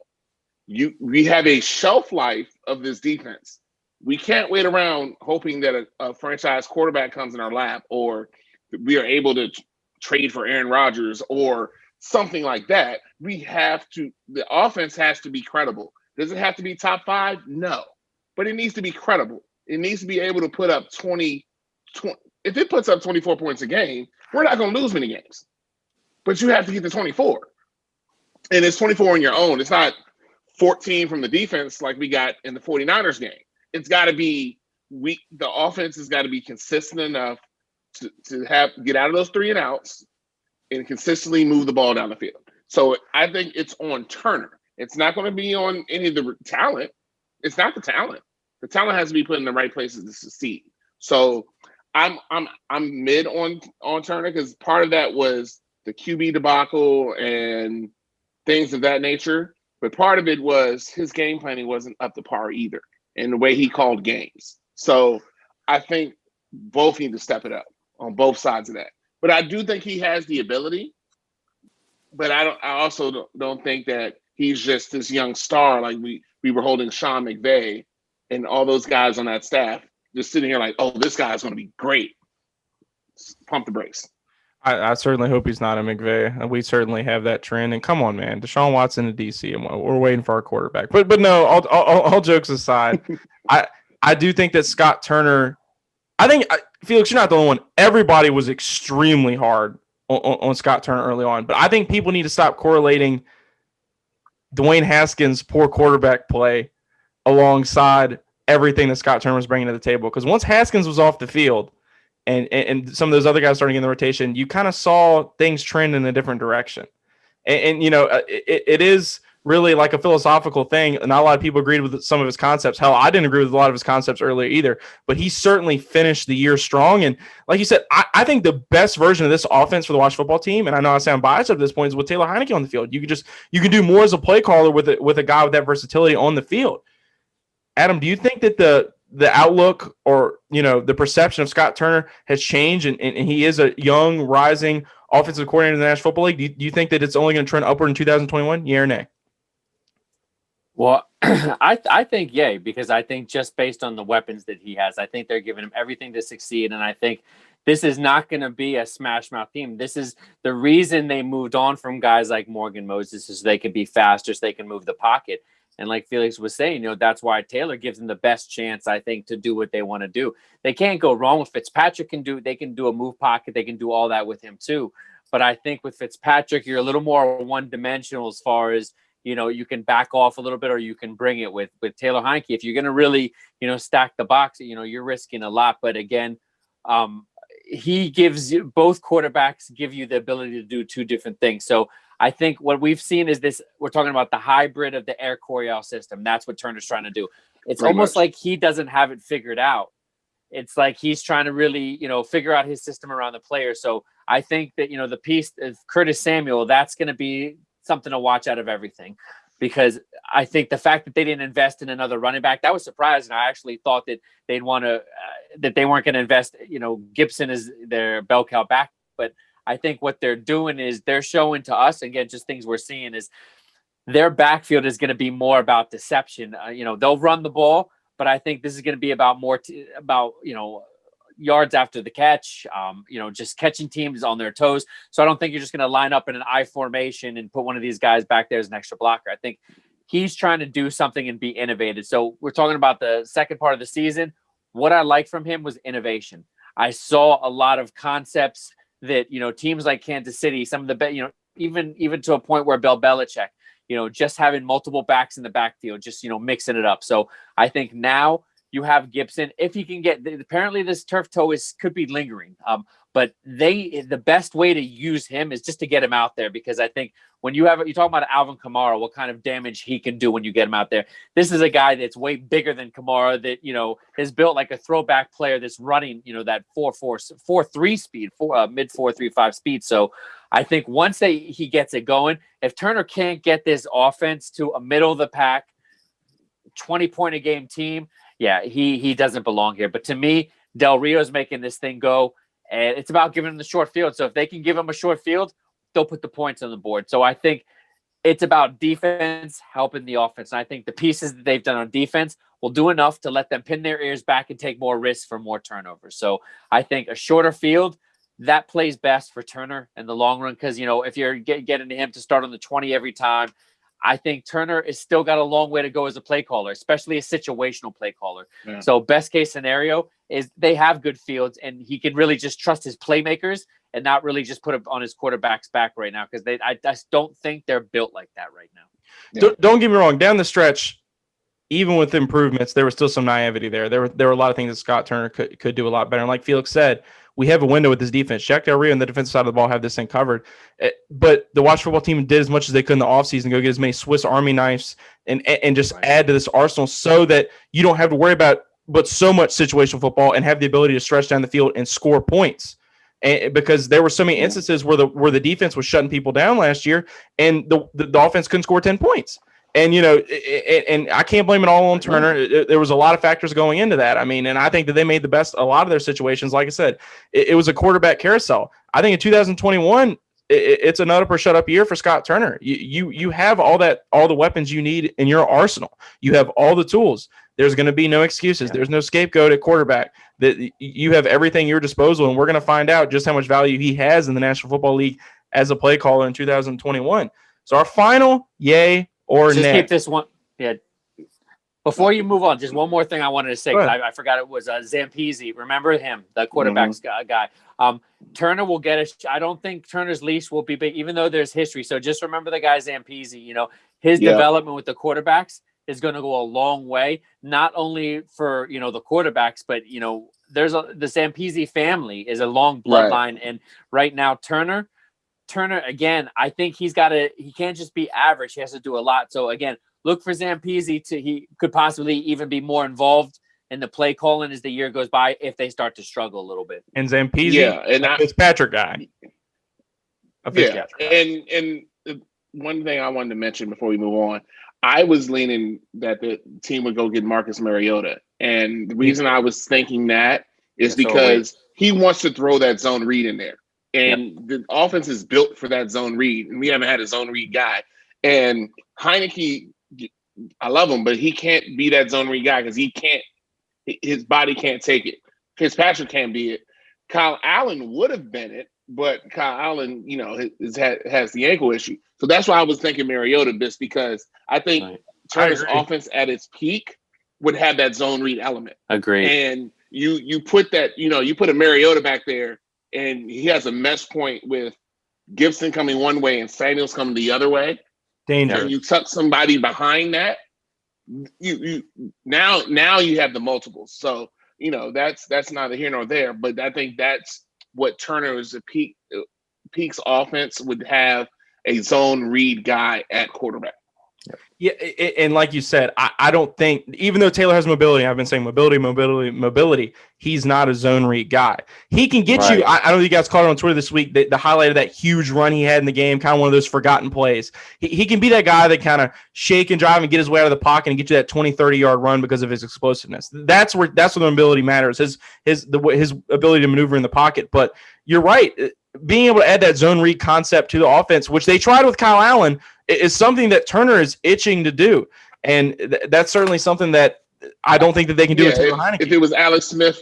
We have a shelf life of this defense. We can't wait around hoping that a franchise quarterback comes in our lap, or we are able to trade for Aaron Rodgers or something like that. The offense has to be credible. Does it have to be top 5? No, but it needs to be credible. It needs to be able to put up 20. If it puts up 24 points a game, we're not going to lose many games, but you have to get to 24, and it's 24 on your own. It's not 14 from the defense like we got in the 49ers game. It's got to be the offense has got to be consistent enough to get out of those 3 and outs and consistently move the ball down the field. So I think it's on Turner. It's not going to be on any of the talent. It's not the talent. The talent has to be put in the right places to succeed. So I'm mid on Turner, because part of that was the QB debacle and things of that nature. But part of it was his game planning wasn't up to par either, and the way he called games. So I think both need to step it up on both sides of that. But I do think he has the ability. But I also don't think that he's just this young star like we were holding Sean McVay and all those guys on that staff just sitting here like, oh, this guy's going to be great. Pump the brakes. I certainly hope he's not a McVay. We certainly have that trend. And come on, man, Deshaun Watson to DC, and we're waiting for our quarterback. But no, all jokes aside, I do think that Scott Turner. I think Felix, you're not the only one. Everybody was extremely hard on Scott Turner early on, but I think people need to stop correlating Dwayne Haskins' poor quarterback play alongside everything that Scott Turner was bringing to the table. Because once Haskins was off the field, and some of those other guys starting in the rotation, you kind of saw things trend in a different direction. And it is really like a philosophical thing. And not a lot of people agreed with some of his concepts. Hell, I didn't agree with a lot of his concepts earlier either, but he certainly finished the year strong. And like you said, I think the best version of this offense for the Washington football team, and I know I sound biased at this point, is with Taylor Heinicke on the field. You can do more as a play caller with a guy with that versatility on the field. Adam, do you think that the outlook or, the perception of Scott Turner has changed and he is a young, rising offensive coordinator in the National Football League? Do you think that it's only going to trend upward in 2021? Yeah or nay? Well, I think yay, because I think just based on the weapons that he has, I think they're giving him everything to succeed. And I think this is not going to be a smash mouth team. This is the reason they moved on from guys like Morgan Moses, is so they can be faster, so they can move the pocket. And like Felix was saying, that's why Taylor gives them the best chance, I think, to do what they want to do. They can't go wrong with Fitzpatrick. They can do a move pocket. They can do all that with him too. But I think with Fitzpatrick, you're a little more one-dimensional as far as, you can back off a little bit, or you can bring it with Taylor Heinicke. If you're going to really, stack the box, you're risking a lot. But again, he gives you, both quarterbacks give you the ability to do two different things. So I think what we've seen is this, we're talking about the hybrid of the Air Coryell system. That's what Turner's trying to do. It's almost like he doesn't have it figured out. It's like he's trying to really, figure out his system around the player. So I think that, the piece of Curtis Samuel, that's going to be something to watch out of everything, because I think the fact that they didn't invest in another running back, that was surprising. I actually thought that they'd want to, that they weren't going to invest, Gibson is their bell cow back, but I think what they're doing is they're showing to us, again, just things we're seeing, is their backfield is going to be more about deception. They'll run the ball, but I think this is going to be about more about yards after the catch, just catching teams on their toes. So I don't think you're just going to line up in an I formation and put one of these guys back there as an extra blocker. I think he's trying to do something and be innovative. So we're talking about the second part of the season. What I liked from him was innovation. I saw a lot of concepts that, teams like Kansas City, some of the, even to a point where Bill Belichick, just having multiple backs in the backfield, just, mixing it up. So I think now you have Gibson. If he can apparently this turf toe could be lingering. But the best way to use him is just to get him out there, because I think when you talk about Alvin Kamara, what kind of damage he can do when you get him out there. This is a guy that's way bigger than Kamara that, is built like a throwback player that's running, that 4.3 speed, mid 4.35 speed. So I think once he gets it going, if Turner can't get this offense to a middle of the pack, 20-point a game team, yeah, he doesn't belong here. But to me, Del Rio's making this thing go. And it's about giving them the short field. So if they can give them a short field, they'll put the points on the board. So I think it's about defense helping the offense. And I think the pieces that they've done on defense will do enough to let them pin their ears back and take more risks for more turnovers. So I think a shorter field, that plays best for Turner in the long run. Because, if you're getting to him to start on the 20 every time, I think Turner is still got a long way to go as a play caller, especially a situational play caller. Yeah. So best case scenario is they have good fields and he can really just trust his playmakers and not really just put it on his quarterback's back right now. Because I just don't think they're built like that right now. Yeah. Don't get me wrong. Down the stretch, even with improvements, there was still some naivety there. There were a lot of things that Scott Turner could do a lot better. And like Felix said, we have a window with this defense. Jack Del Rio and the defensive side of the ball have this thing covered. But the Washington football team did as much as they could in the offseason, go get as many Swiss Army knives and just add to this arsenal so that you don't have to worry about but so much situational football and have the ability to stretch down the field and score points. And because there were so many instances where the defense was shutting people down last year and the offense couldn't score 10 points. And, and I can't blame it all on Turner. There was a lot of factors going into that. I mean, and I think that they made the best a lot of their situations. Like I said, it was a quarterback carousel. I think in 2021, it's a nut up or shut up year for Scott Turner. You have all the weapons you need in your arsenal. You have all the tools. There's going to be no excuses. There's no scapegoat at quarterback. That you have everything at your disposal, and we're going to find out just how much value he has in the National Football League as a play caller in 2021. So our final yay or just nay. Keep this one. Yeah. Before you move on, just one more thing I wanted to say. I forgot it was Zampese. Remember him, the quarterback's guy. Turner will get it. I don't think Turner's leash will be big, even though there's history. So just remember the guy Zampese. His development with the quarterbacks is going to go a long way, not only for the quarterbacks, but there's the Zampese family is a long bloodline, and right now Turner again, I think he can't just be average. He has to do a lot. So again, look for Zampese he could possibly even be more involved in the play calling as the year goes by if they start to struggle a little bit. And Zampese, and a Fitzpatrick guy. And one thing I wanted to mention before we move on, I was leaning that the team would go get Marcus Mariota. And the reason I was thinking that is because he wants to throw that zone read in there. And the offense is built for that zone read. And we haven't had a zone read guy. And Heinicke, I love him, but he can't be that zone read guy because his body can't take it. Fitzpatrick can't be it. Kyle Allen would have been it, but Kyle Allen, has the ankle issue. So that's why I was thinking Mariota just because I think Turner's offense at its peak would have that zone read element. Agreed. And you put that, you put a Mariota back there and he has a mesh point with Gibson coming one way and Samuels coming the other way. Danger. And you tuck somebody behind that, you now you have the multiples. So, that's neither here nor there, but I think that's what Turner's Peak's offense would have a zone read guy at quarterback. Yeah, and like you said, I don't think, even though Taylor has mobility, I've been saying mobility, he's not a zone read guy. He can get you, I know you guys caught it on Twitter this week, the highlight of that huge run he had in the game, kind of one of those forgotten plays. He can be that guy that kind of shake and drive and get his way out of the pocket and get you that 20, 30-yard run because of his explosiveness. That's where the mobility matters, his ability to maneuver in the pocket. But you're right, being able to add that zone read concept to the offense, which they tried with Kyle Allen, is something that Turner is itching to do. And that's certainly something that I don't think that they can do with Taylor Heinicke. If it was Alex Smith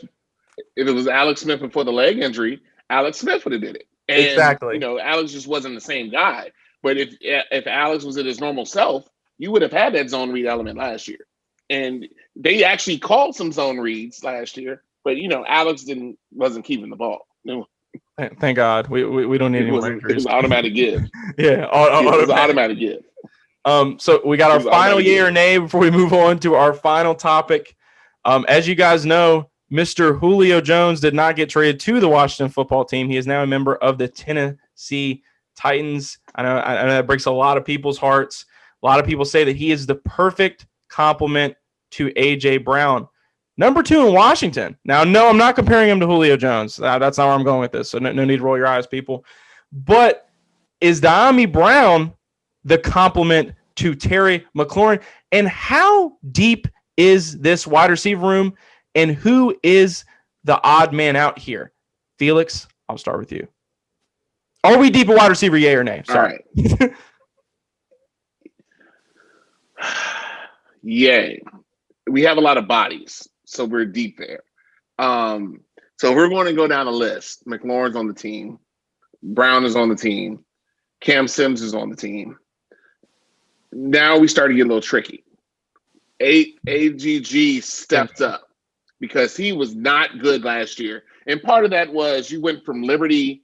before the leg injury, Alex Smith would have did it. And, exactly. Alex just wasn't the same guy. But if Alex was at his normal self, you would have had that zone read element last year. And they actually called some zone reads last year, but Alex wasn't keeping the ball. No. Thank God. We don't need any more injuries. It was automatic give. Yeah, it was automatic give. So we got our final yay or nay before we move on to our final topic. As you guys know, Mr. Julio Jones did not get traded to the Washington football team. He is now a member of the Tennessee Titans. I know that breaks a lot of people's hearts. A lot of people say that he is the perfect complement to A.J. Brown. Number 2 in Washington. Now, no, I'm not comparing him to Julio Jones. That's not where I'm going with this, so no need to roll your eyes, people. But is Dyami Brown the complement to Terry McLaurin? And how deep is this wide receiver room? And who is the odd man out here? Felix, I'll start with you. Are we deep at wide receiver, yay or nay? Sorry. All right. Yay. We have a lot of bodies, so we're deep there. So we're going to go down a list. McLaurin's on the team. Brown is on the team. Cam Sims is on the team. Now we start to get a little tricky. AGG stepped up because he was not good last year. And part of that was you went from Liberty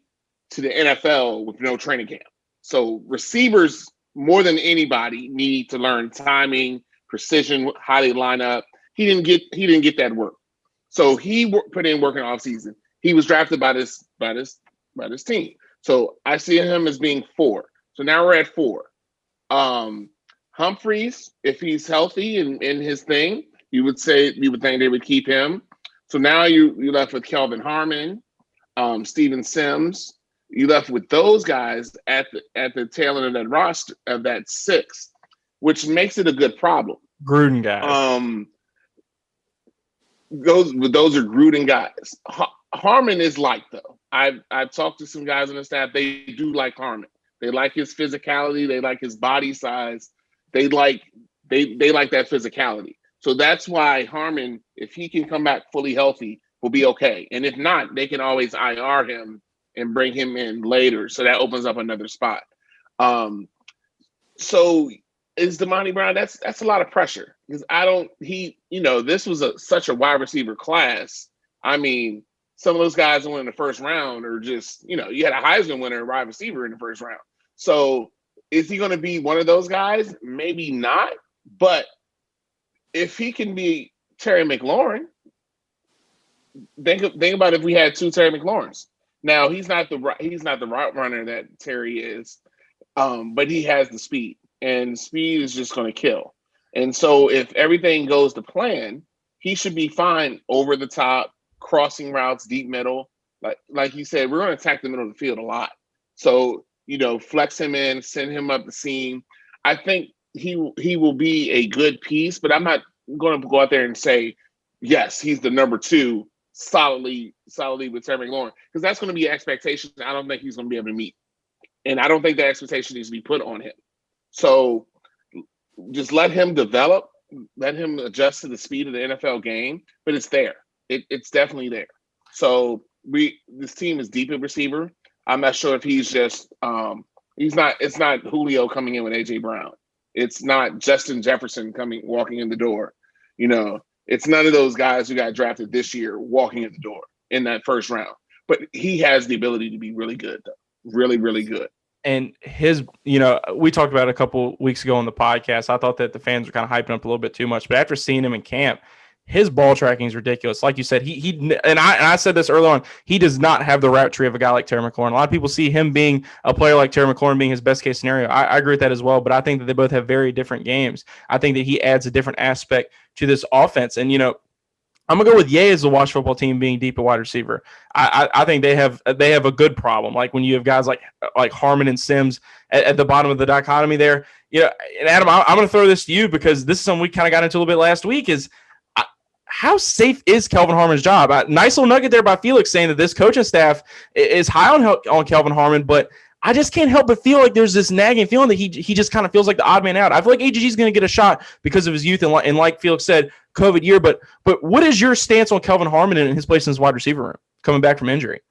to the NFL with no training camp. So receivers, more than anybody, need to learn timing, precision, how they line up. He didn't get that work. So he put in work in off season. He was drafted by this team. So I see him as being 4. So now we're at 4. Humphreys, if he's healthy and in his thing, you would think they would keep him. So now you left with Kelvin Harmon, Steven Sims. You left with those guys at the tail end of that roster of that 6, which makes it a good problem. Gruden guys. Those are Gruden guys. Harmon is liked though. I've talked to some guys on the staff. They do like Harmon. They like his physicality. They like his body size. They like that physicality. So that's why Harmon, if he can come back fully healthy, will be okay. And if not, they can always IR him and bring him in later. So that opens up another spot. So is Damani Brown? That's a lot of pressure because this was such a wide receiver class. I mean, some of those guys that went in the first round are just, you had a Heisman winner, wide receiver in the first round. So is he going to be one of those guys? Maybe not. But if he can be Terry McLaurin, think about if we had 2 Terry McLaurins. Now he's not the route runner that Terry is, but he has the speed, and speed is just going to kill. And so if everything goes to plan, he should be fine over the top, crossing routes, deep middle. Like you said, we're going to attack the middle of the field a lot. So flex him in, send him up the seam. I think he will be a good piece, but I'm not going to go out there and say, yes, he's the number 2 solidly with Terry McLaurin, because that's going to be an expectation I don't think he's going to be able to meet. And I don't think that expectation needs to be put on him. So just let him develop, let him adjust to the speed of the NFL game, but it's there. It's definitely there. So this team is deep at receiver. I'm not sure if he's just it's not Julio coming in with A.J. Brown. It's not Justin Jefferson walking in the door. It's none of those guys who got drafted this year walking in the door in that first round. But he has the ability to be really good, though. Really, really good. And we talked about it a couple weeks ago on the podcast. I thought that the fans were kind of hyping up a little bit too much. But after seeing him in camp, his ball tracking is ridiculous. Like you said, I said this early on, he does not have the route tree of a guy like Terry McLaurin. A lot of people see him being a player like Terry McLaurin being his best case scenario. I agree with that as well, but I think that they both have very different games. I think that he adds a different aspect to this offense. And, I'm going to go with yay as the Washington football team being deep at wide receiver. I think they have a good problem. Like when you have guys like Harmon and Sims at the bottom of the dichotomy there. And Adam, I'm going to throw this to you because this is something we kind of got into a little bit last week is how safe is Kelvin Harmon's job? Nice little nugget there by Felix saying that this coaching staff is high on Kelvin Harmon, but I just can't help but feel like there's this nagging feeling that he just kind of feels like the odd man out. I feel like AGG is going to get a shot because of his youth and like Felix said, COVID year. But what is your stance on Kelvin Harmon and his place in his wide receiver room coming back from injury?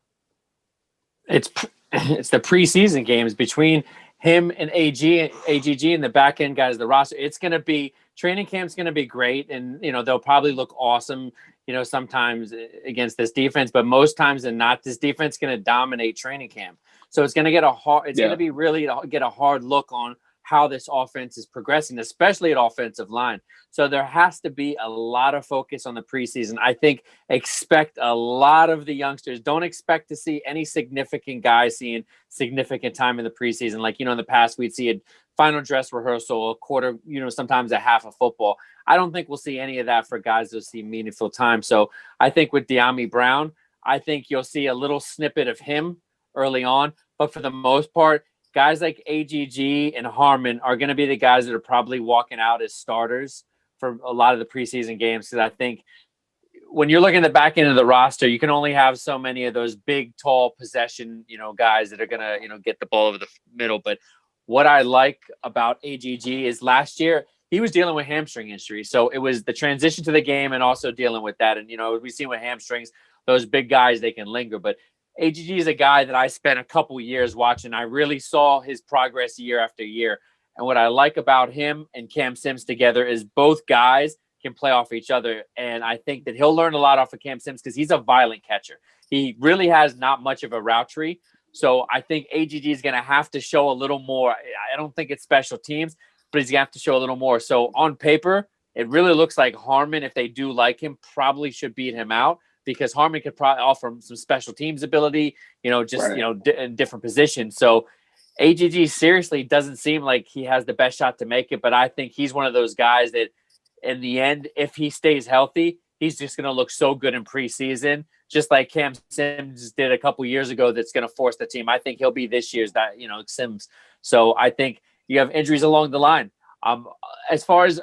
It's the preseason games between him and AGG and the back end guys, the roster, it's going to be training camp's going to be great. And, they'll probably look awesome, sometimes against this defense, but most times than not, this defense is going to dominate training camp. So it's going to get going to be really to get a hard look on how this offense is progressing, especially at offensive line. So there has to be a lot of focus on the preseason. I think expect a lot of the youngsters. Don't expect to see any significant guys seeing significant time in the preseason. Like, in the past, we'd see a final dress rehearsal, a quarter, sometimes a half of football. I don't think we'll see any of that for guys that see meaningful time. So I think with Dyami Brown, I think you'll see a little snippet of him early on. But for the most part, guys like AGG and Harmon are going to be the guys that are probably walking out as starters for a lot of the preseason games. Because I think when you're looking at the back end of the roster, you can only have so many of those big, tall possession, guys that are going to, get the ball over the middle. But what I like about AGG is last year he was dealing with hamstring injury. So it was the transition to the game and also dealing with that. And, we've seen with hamstrings, those big guys, they can linger. But AGG is a guy that I spent a couple years watching. I really saw his progress year after year. And what I like about him and Cam Sims together is both guys can play off each other. And I think that he'll learn a lot off of Cam Sims because he's a violent catcher. He really has not much of a route tree. So I think AGG is going to have to show a little more. I don't think it's special teams, but he's going to have to show a little more. So on paper, it really looks like Harmon, if they do like him, probably should beat him out. Because Harmon could probably offer some special teams ability, in different positions. So AGG seriously doesn't seem like he has the best shot to make it, but I think he's one of those guys that in the end, if he stays healthy, he's just going to look so good in preseason, just like Cam Sims did a couple years ago that's going to force the team. I think he'll be this year's Sims. So I think you have injuries along the line. As far as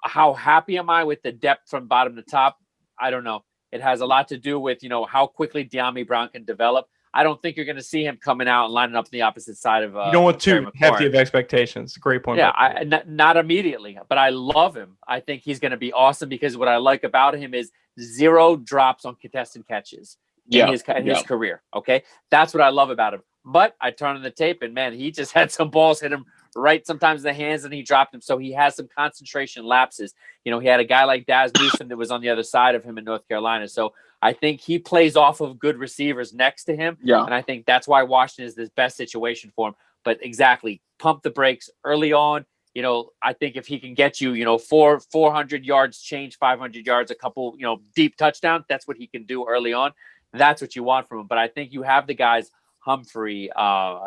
how happy am I with the depth from bottom to top, I don't know. It has a lot to do with, how quickly Dyami Brown can develop. I don't think you're going to see him coming out and lining up on the opposite side of you don't want too hefty of expectations. Great point. Yeah, not immediately, but I love him. I think he's going to be awesome because what I like about him is 0 drops on contested catches in his career. Okay, that's what I love about him. But I turn on the tape and man, he just had some balls hit him right sometimes in the hands and he dropped them. So he has some concentration lapses. He had a guy like Daz Newsome that was on the other side of him in North Carolina. So I think he plays off of good receivers next to him. Yeah. And I think that's why Washington is the best situation for him. But exactly, pump the brakes early on. I think if he can get you, 400 yards, change 500 yards, a couple, deep touchdowns, that's what he can do early on. That's what you want from him. But I think you have the guys, Humphrey,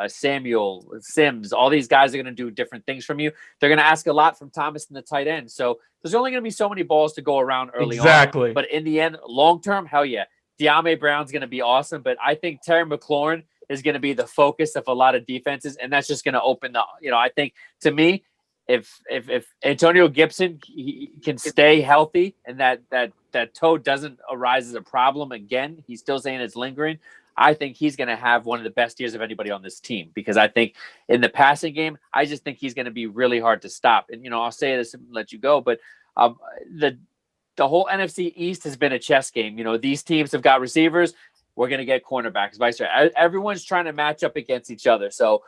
Samuel, Sims, all these guys are going to do different things from you. They're going to ask a lot from Thomas in the tight end. So there's only going to be so many balls to go around early on. But in the end, long term, hell yeah. Dyami Brown's going to be awesome. But I think Terry McLaurin is going to be the focus of a lot of defenses. And that's just going to open the, I think to me, if Antonio Gibson can stay healthy and that toe doesn't arise as a problem again, he's still saying it's lingering. I think he's going to have one of the best years of anybody on this team because I think in the passing game, I just think he's going to be really hard to stop. And, I'll say this and let you go, but the whole NFC East has been a chess game. These teams have got receivers. We're going to get cornerbacks, vice versa. Everyone's trying to match up against each other. So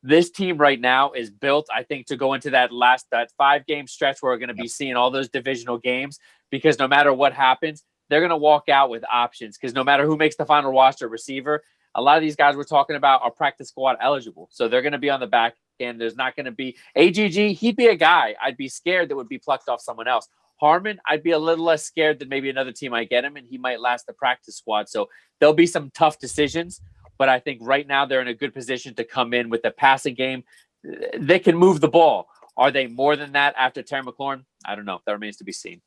this team right now is built, I think, to go into that 5-game stretch where we're going to be seeing all those divisional games because no matter what happens, they're going to walk out with options because no matter who makes the final roster receiver, a lot of these guys we're talking about are practice squad eligible. So they're going to be on the back end. There's not going to be AGG. He'd be a guy I'd be scared that would be plucked off someone else. Harmon, I'd be a little less scared that maybe another team might get him and he might last the practice squad. So there'll be some tough decisions, but I think right now they're in a good position to come in with the passing game. They can move the ball. Are they more than that after Terry McLaurin? I don't know. That remains to be seen.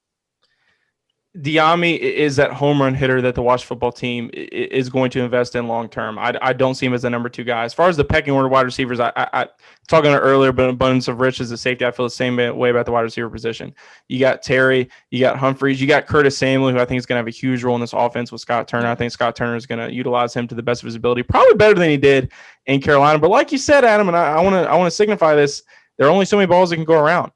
Dyami is that home run hitter that the Washington football team is going to invest in long term. I don't see him as the number 2 guy. As far as the pecking order wide receivers, I talking earlier, but abundance of riches as a safety, I feel the same way about the wide receiver position. You got Terry, you got Humphreys, you got Curtis Samuel, who I think is going to have a huge role in this offense with Scott Turner. I think Scott Turner is going to utilize him to the best of his ability, probably better than he did in Carolina. But like you said, Adam, and I want to signify this, there are only so many balls that can go around.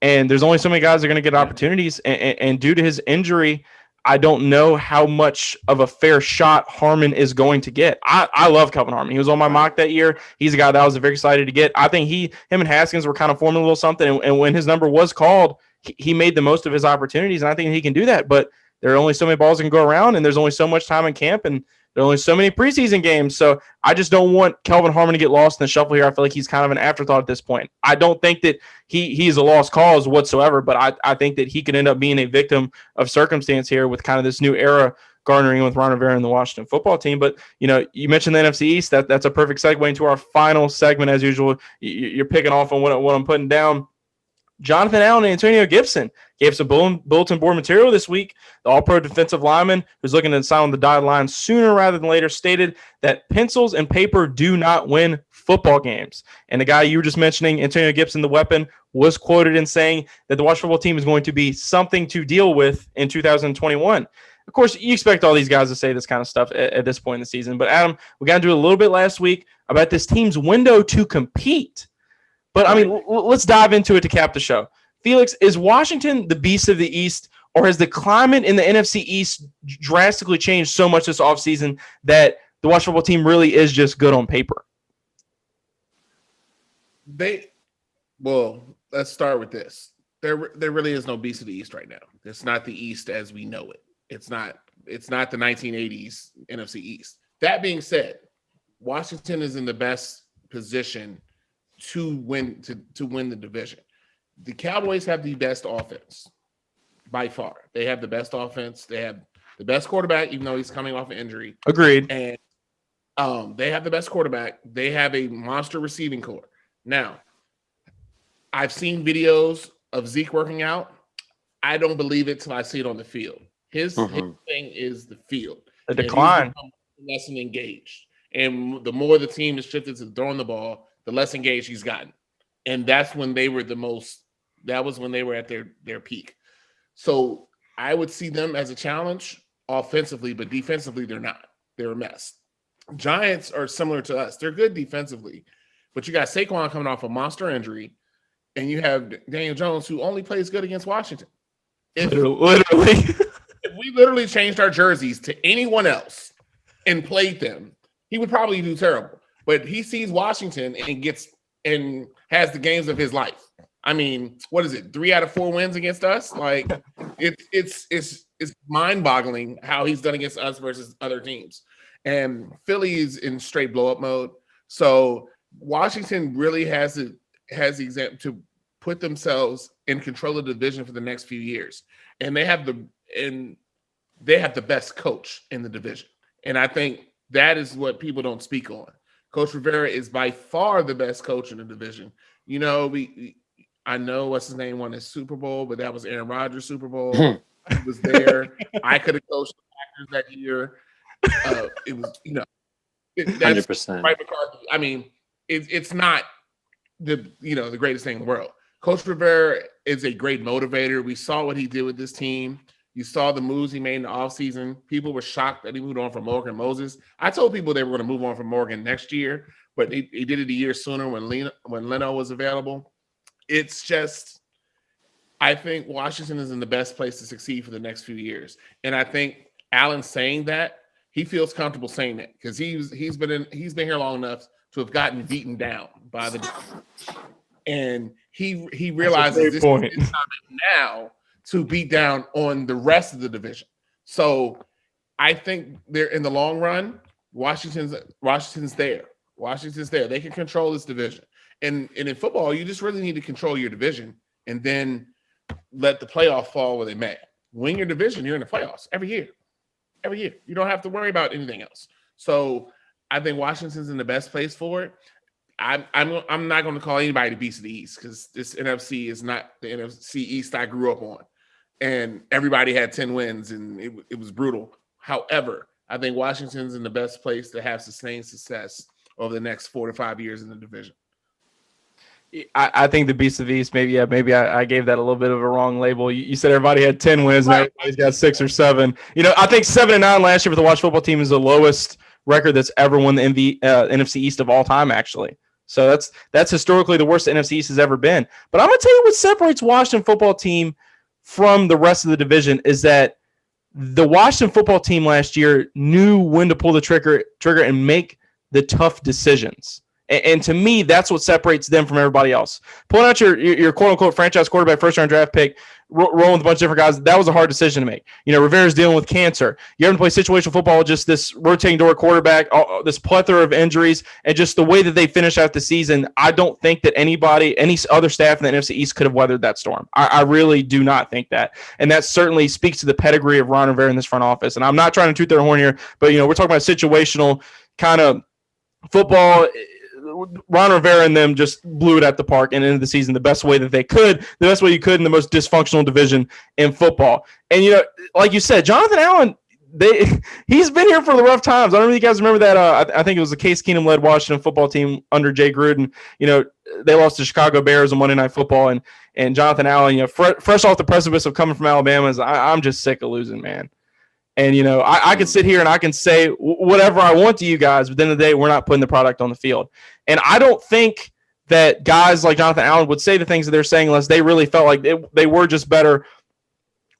And there's only so many guys that are going to get opportunities. And due to his injury, I don't know how much of a fair shot Harmon is going to get. I love Kelvin Harmon. He was on my mock that year. He's a guy that I was very excited to get. I think him and Haskins were kind of forming a little something. And when his number was called, he made the most of his opportunities. And I think he can do that. But there are only so many balls that can go around, and there's only so much time in camp, and there are only so many preseason games. So I just don't want Kelvin Harmon to get lost in the shuffle here. I feel like he's kind of an afterthought at this point. I don't think that he's a lost cause whatsoever, but I think that he could end up being a victim of circumstance here with kind of this new era garnering with Ron Rivera and the Washington football team. But, you mentioned the NFC East. That's a perfect segue into our final segment. As usual, you're picking off on what I'm putting down. Jonathan Allen and Antonio Gibson gave some bulletin board material this week. The all-pro defensive lineman who's looking to sign on the dotted line sooner rather than later stated that pencils and paper do not win football games. And the guy you were just mentioning, Antonio Gibson, the weapon, was quoted in saying that the Washington football team is going to be something to deal with in 2021. Of course, you expect all these guys to say this kind of stuff at this point in the season. But, Adam, we got to do a little bit last week about this team's window to compete. But, I mean, let's dive into it to cap the show. Felix, is Washington the beast of the East, or has the climate in the NFC East drastically changed so much this offseason that the Washington football team really is just good on paper? Well, let's start with this. There really is no beast of the East right now. It's not the East as we know it. It's not the 1980s NFC East. That being said, Washington is in the best position to win the division. The Cowboys have the best offense by far. They have the best offense. They have the best quarterback, even though he's coming off an injury. Agreed. And they have the best quarterback. They have a monster receiving core. Now, I've seen videos of Zeke working out. I don't believe it till I see it on the field. His thing is the field. The decline. Less engaged. And the more the team is shifted to throwing the ball, the less engaged he's gotten. And that's when they were that was when they were at their peak. So I would see them as a challenge offensively, but defensively they're not. They're a mess. Giants are similar to us. They're good defensively, but you got Saquon coming off a monster injury, and you have Daniel Jones, who only plays good against Washington. Literally. If we literally changed our jerseys to anyone else and played them, he would probably do terrible. But he sees Washington and has the games of his life. I mean, what is it? 3 out of 4 wins against us? Like it's mind-boggling how he's done against us versus other teams. And Philly is in straight blow-up mode. So Washington really has the example to put themselves in control of the division for the next few years. And they have the best coach in the division. And I think that is what people don't speak on. Coach Rivera is by far the best coach in the division. I know what's his name won his Super Bowl, but that was Aaron Rodgers' Super Bowl. He was there. I could have coached the Packers that year. It was, 100%. Right, McCarthy. I mean, it's not the greatest thing in the world. Coach Rivera is a great motivator. We saw what he did with this team. You saw the moves he made in the offseason. People were shocked that he moved on from Morgan Moses. I told people they were going to move on from Morgan next year, but he did it a year sooner when Leno was available. It's just, I think Washington is in the best place to succeed for the next few years. And I think Allen saying that, he feels comfortable saying that because he's been here long enough to have gotten beaten down by the and he realizes this is his time now to beat down on the rest of the division. So I think they're in the long run, Washington's there. Washington's there. They can control this division. And in football, you just really need to control your division and then let the playoff fall where they may. Win your division, you're in the playoffs every year. Every year. You don't have to worry about anything else. So I think Washington's in the best place for it. I'm not going to call anybody the beast of the East because this NFC is not the NFC East I grew up on. And everybody had 10 wins, and it was brutal. However, I think Washington's in the best place to have sustained success over the next 4 to 5 years in the division. I think the beast of the East, maybe I gave that a little bit of a wrong label. You said everybody had 10 wins, and everybody's got 6 or 7. I think 7-9 last year for the Washington football team is the lowest record that's ever won the NFC East of all time, actually. So that's historically the worst the NFC East has ever been. But I'm going to tell you what separates Washington football team from the rest of the division is that the Washington football team last year knew when to pull the trigger and make the tough decisions. And to me, that's what separates them from everybody else. Pulling out your quote-unquote franchise quarterback, first-round draft pick, rolling with a bunch of different guys, that was a hard decision to make. Rivera's dealing with cancer. You haven't played situational football with just this rotating door quarterback, this plethora of injuries, and just the way that they finish out the season. I don't think that any other staff in the NFC East could have weathered that storm. I really do not think that. And that certainly speaks to the pedigree of Ron Rivera in this front office. And I'm not trying to toot their horn here, but, we're talking about situational kind of football. Ron Rivera and them just blew it at the park and ended the season the best way that they could, the best way you could in the most dysfunctional division in football. And, like you said, Jonathan Allen, he's been here for the rough times. I don't know if you guys remember that. I think it was the Case Keenum-led Washington football team under Jay Gruden. They lost to Chicago Bears on Monday Night Football, and Jonathan Allen, fresh off the precipice of coming from Alabama, I'm just sick of losing, man. And, I can sit here and I can say whatever I want to you guys, but at the end of the day, we're not putting the product on the field. And I don't think that guys like Jonathan Allen would say the things that they're saying unless they really felt like they were just better,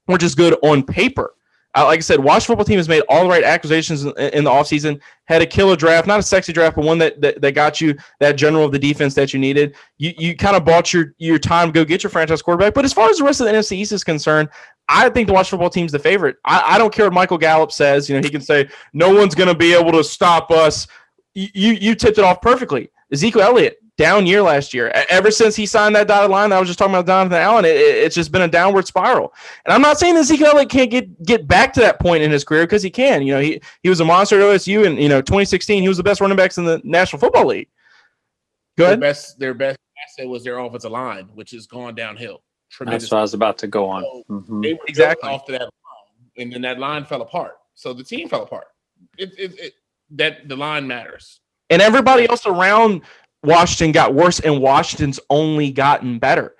or just good on paper. Like I said, Washington football team has made all the right acquisitions in the offseason, had a killer draft, not a sexy draft, but one that got you that general of the defense that you needed. You kind of bought your time to go get your franchise quarterback. But as far as the rest of the NFC East is concerned, I think the Washington football team's the favorite. I don't care what Michael Gallup says. He can say, no one's going to be able to stop us. You tipped it off perfectly. Ezekiel Elliott, down year last year. Ever since he signed that dotted line that I was just talking about Jonathan Allen, it's just been a downward spiral. And I'm not saying that Ezekiel Elliott can't get back to that point in his career, because he can. He was a monster at OSU, and 2016 he was the best running backs in the National Football League. Go ahead. Their best asset was their offensive line, which has gone downhill. Tremendous. That's what I was about to go on. So they were exactly off to that line, and then that line fell apart. So the team fell apart. That the line matters. And everybody else around Washington got worse, and Washington's only gotten better.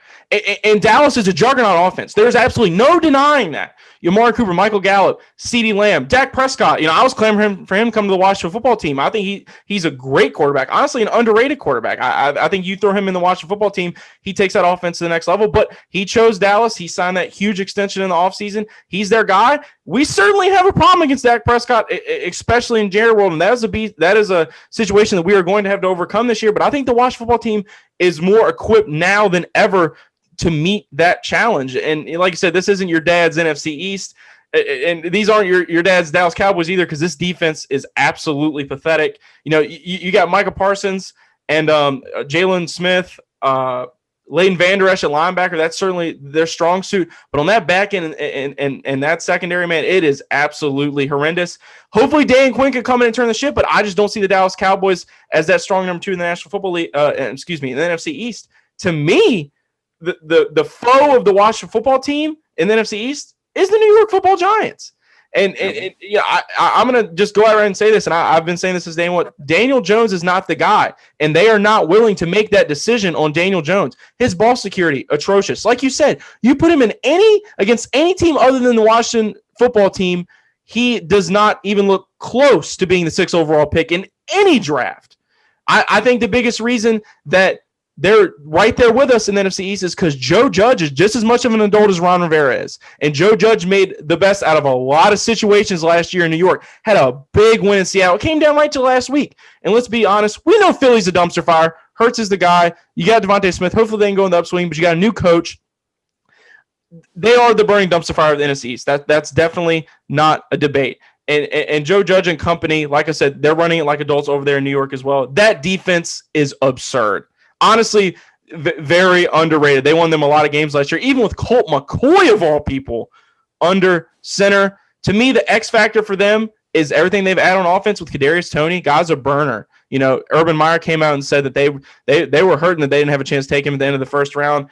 And Dallas is a juggernaut offense. There's absolutely no denying that. Amari Cooper, Michael Gallup, CeeDee Lamb, Dak Prescott. I was clamoring for him to come to the Washington football team. I think he's a great quarterback. Honestly, an underrated quarterback. I think you throw him in the Washington football team, he takes that offense to the next level. But he chose Dallas. He signed that huge extension in the offseason. He's their guy. We certainly have a problem against Dak Prescott, especially in Jerry World. And that is a situation that we are going to have to overcome this year. But I think the Washington football team is more equipped now than ever to meet that challenge. And like I said, this isn't your dad's NFC East, and these aren't your dad's Dallas Cowboys either, because this defense is absolutely pathetic. You got Micah Parsons and Jalen Smith, Leighton Vander Esch at linebacker. That's certainly their strong suit. But on that back end and that secondary, man, it is absolutely horrendous. Hopefully Dan Quinn can come in and turn the ship, but I just don't see the Dallas Cowboys as that strong number 2 in the National Football League, in the NFC East. To me, the foe of the Washington football team in the NFC East is the New York Football Giants. And I'm going to just go out and say this, and I've been saying this since day one. Daniel Jones is not the guy, and they are not willing to make that decision on Daniel Jones. His ball security, atrocious. Like you said, you put him in against any team other than the Washington football team, he does not even look close to being the 6th overall pick in any draft. I think the biggest reason that they're right there with us in the NFC East is because Joe Judge is just as much of an adult as Ron Rivera is. And Joe Judge made the best out of a lot of situations last year in New York. Had a big win in Seattle. It came down right to last week. And let's be honest, we know Philly's a dumpster fire. Hurts is the guy. You got Devontae Smith. Hopefully they can go in the upswing, but you got a new coach. They are the burning dumpster fire of the NFC East. That's definitely not a debate. And Joe Judge and company, like I said, they're running it like adults over there in New York as well. That defense is absurd. Honestly, very underrated. They won them a lot of games last year, even with Colt McCoy, of all people, under center. To me, the X factor for them is everything they've added on offense with Kadarius Toney. Guy's a burner. Urban Meyer came out and said that they were hurting that they didn't have a chance to take him at the end of the first round.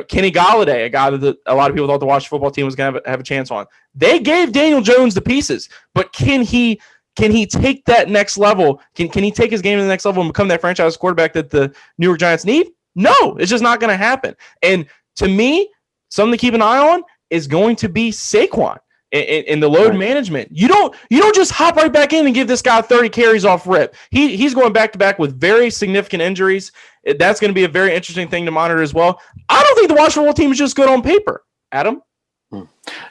Kenny Golladay, a guy that a lot of people thought the Washington football team was going to have a chance on. They gave Daniel Jones the pieces, but can he take that next level? Can he take his game to the next level and become that franchise quarterback that the New York Giants need? No, it's just not going to happen. And to me, something to keep an eye on is going to be Saquon in the load management. You don't just hop right back in and give this guy 30 carries off rip. He's going back to back with very significant injuries. That's going to be a very interesting thing to monitor as well. I don't think the Washington football team is just good on paper. Adam?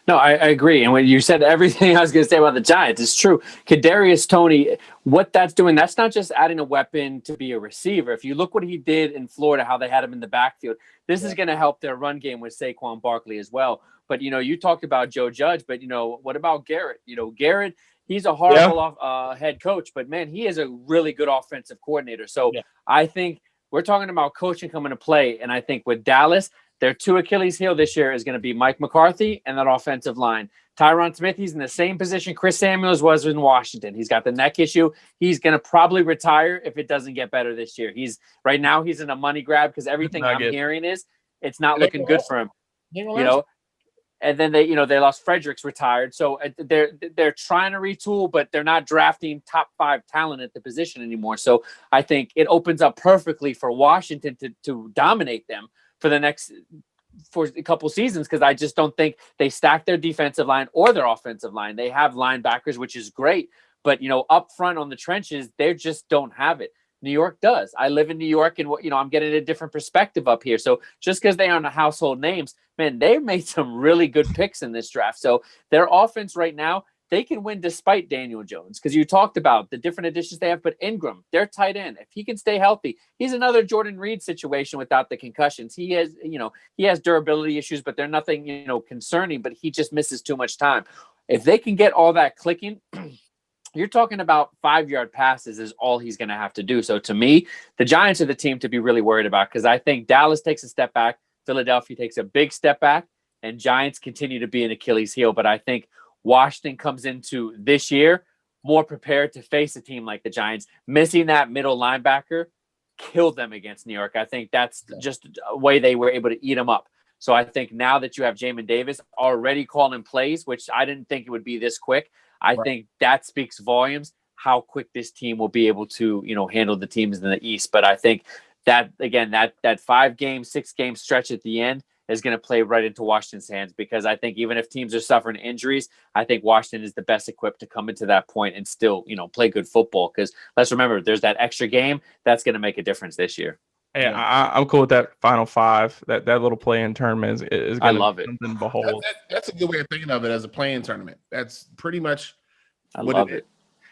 No, I agree. And when you said everything I was going to say about the Giants, it's true. Kadarius Toney, what that's doing, that's not just adding a weapon to be a receiver. If you look what he did in Florida, how they had him in the backfield, this is going to help their run game with Saquon Barkley as well. But, you talked about Joe Judge, but, what about Garrett? Garrett, he's a horrible head coach, but, man, he is a really good offensive coordinator. So I think we're talking about coaching coming to play, and I think with Dallas – their two Achilles heel this year is going to be Mike McCarthy and that offensive line. Tyron Smith, he's in the same position Chris Samuels was in Washington. He's got the neck issue. He's going to probably retire if it doesn't get better this year. Right now he's in a money grab because everything I'm hearing is it's not looking good for him. And then they lost Fredericks retired. So they're trying to retool, but they're not drafting top 5 talent at the position anymore. So I think it opens up perfectly for Washington to dominate them for a couple seasons, because I just don't think they stack their defensive line or their offensive line. They have linebackers, which is great, but up front on the trenches, they just don't have it. New York does. I live in New York, and I'm getting a different perspective up here. So just because they aren't household names, man, they've made some really good picks in this draft. So their offense right now, they can win despite Daniel Jones, because you talked about the different additions they have. But Ingram, their tight end, if he can stay healthy, he's another Jordan Reed situation without the concussions. He has durability issues, but they're nothing, concerning, but he just misses too much time. If they can get all that clicking, you're talking about 5-yard passes is all he's going to have to do. So to me, the Giants are the team to be really worried about, because I think Dallas takes a step back, Philadelphia takes a big step back, and Giants continue to be an Achilles heel. But I think Washington comes into this year more prepared to face a team like the Giants. Missing that middle linebacker killed them against New York. I think that's just a way they were able to eat them up. So I think now that you have Jamin Davis already calling plays, which I didn't think it would be this quick, I think that speaks volumes how quick this team will be able to, handle the teams in the East. But I think that, again, that 5-game, 6-game stretch at the end is going to play right into Washington's hands, because I think even if teams are suffering injuries, I think Washington is the best equipped to come into that point and still, play good football. Because let's remember, there's that extra game that's going to make a difference this year. Hey, I'm cool with that final 5. That little play-in tournament is I love it. Something to behold. That's a good way of thinking of it, as a play-in tournament. That's pretty much what it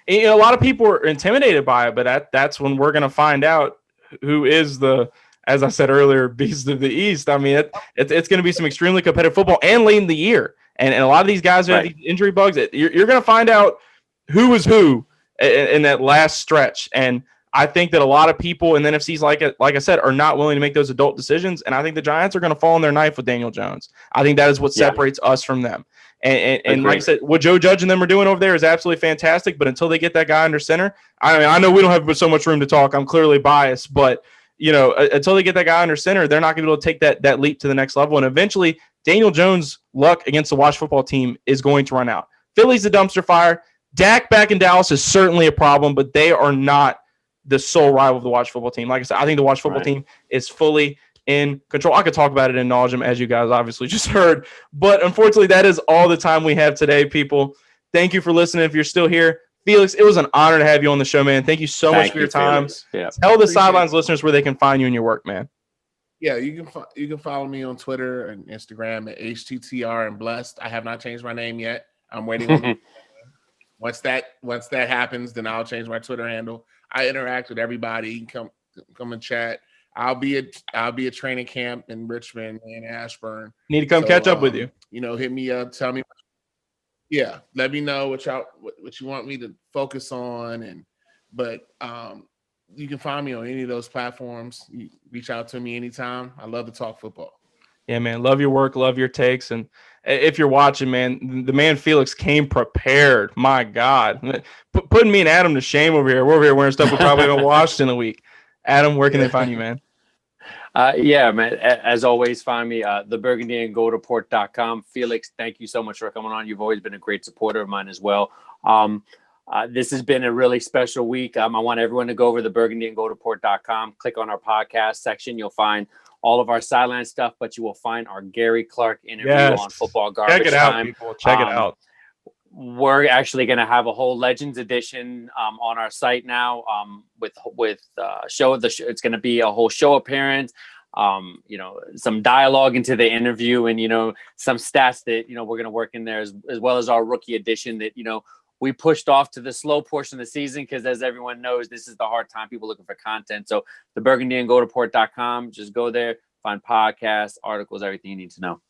is. A lot of people are intimidated by it, but that's when we're going to find out who is the, as I said earlier, beast of the East. I mean, it's going to be some extremely competitive football, and late in the year. And a lot of these guys who have these injury bugs, you're going to find out who is who in that last stretch. And I think that a lot of people in the NFCs, like I said, are not willing to make those adult decisions. And I think the Giants are going to fall on their knife with Daniel Jones. I think that is what separates us from them. And like I said, what Joe Judge and them are doing over there is absolutely fantastic. But until they get that guy under center, I mean, I know we don't have so much room to talk. I'm clearly biased, but until they get that guy under center, they're not going to be able to take that leap to the next level. And eventually, Daniel Jones' luck against the Washington football team is going to run out. Philly's the dumpster fire. Dak back in Dallas is certainly a problem, but they are not the sole rival of the Washington football team. Like I said, I think the Washington football team is fully in control. I could talk about it in nauseam, as you guys obviously just heard. But unfortunately, that is all the time we have today, people. Thank you for listening. If you're still here, Felix, it was an honor to have you on the show, man. Thank you so much for your time. Yeah. Tell the Sidelines listeners where they can find you and your work, man. Yeah, you can follow me on Twitter and Instagram at HTTR and Blessed. I have not changed my name yet. I'm waiting on once that happens, then I'll change my Twitter handle. I interact with everybody. You can come and chat. I'll be at training camp in Richmond and Ashburn. Need to come catch up with you. Hit me up. Tell me. Yeah, let me know what you want me to focus on, but you can find me on any of those platforms. You reach out to me anytime. I love to talk football. Yeah, man. Love your work. Love your takes. And if you're watching, man, the man Felix came prepared. My God. Putting me and Adam to shame over here. We're over here wearing stuff we probably haven't washed in a week. Adam, where can they find you, man? Yeah, man. As always, find me theburgundyandgoldreport.com. Felix, thank you so much for coming on. You've always been a great supporter of mine as well. This has been a really special week. I want everyone to go over theburgundyandgoldreport.com, click on our podcast section. You'll find all of our sideline stuff, but you will find our Gary Clark interview on Football Garbage Check it out, Time. people. Check it out. We're actually going to have a whole Legends edition on our site now with show. It's going to be a whole show appearance. some dialogue into the interview and, some stats that, we're going to work in there as well as our rookie edition that, we pushed off to the slow portion of the season because, as everyone knows, this is the hard time. People looking for content. So the burgundyandgoldreport.com, just go there, find podcasts, articles, everything you need to know.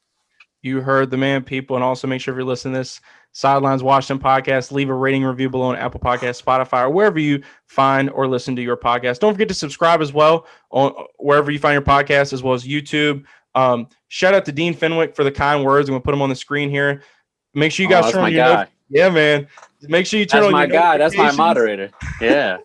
You heard the man, people. And also make sure if you're listening to this Sidelines Washington podcast, leave a rating review below on Apple Podcasts, Spotify, or wherever you find or listen to your podcast. Don't forget to subscribe as well on wherever you find your podcast, as well as YouTube. Shout out to Dean Fenwick for the kind words. I'm going to put him on the screen here. Make sure you guys turn on your yeah, man. Make sure you turn on your notifications. That's my moderator. Yeah.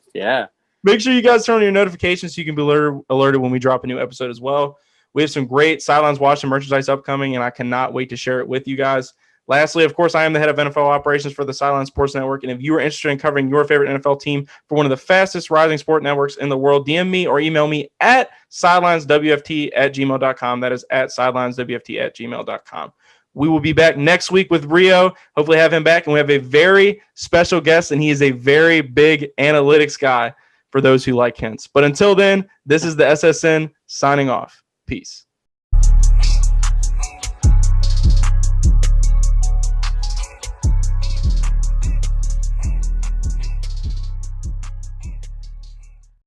Make sure you guys turn on your notifications so you can be alerted when we drop a new episode as well. We have some great Sidelines Washington merchandise upcoming, and I cannot wait to share it with you guys. Lastly, of course, I am the head of NFL operations for the Sidelines Sports Network, and if you are interested in covering your favorite NFL team for one of the fastest rising sport networks in the world, DM me or email me at sidelineswft@gmail.com. That is at sidelineswft@gmail.com. We will be back next week with Rio. Hopefully have him back. And we have a very special guest, and he is a very big analytics guy for those who like hints. But until then, this is the SSN signing off. Peace.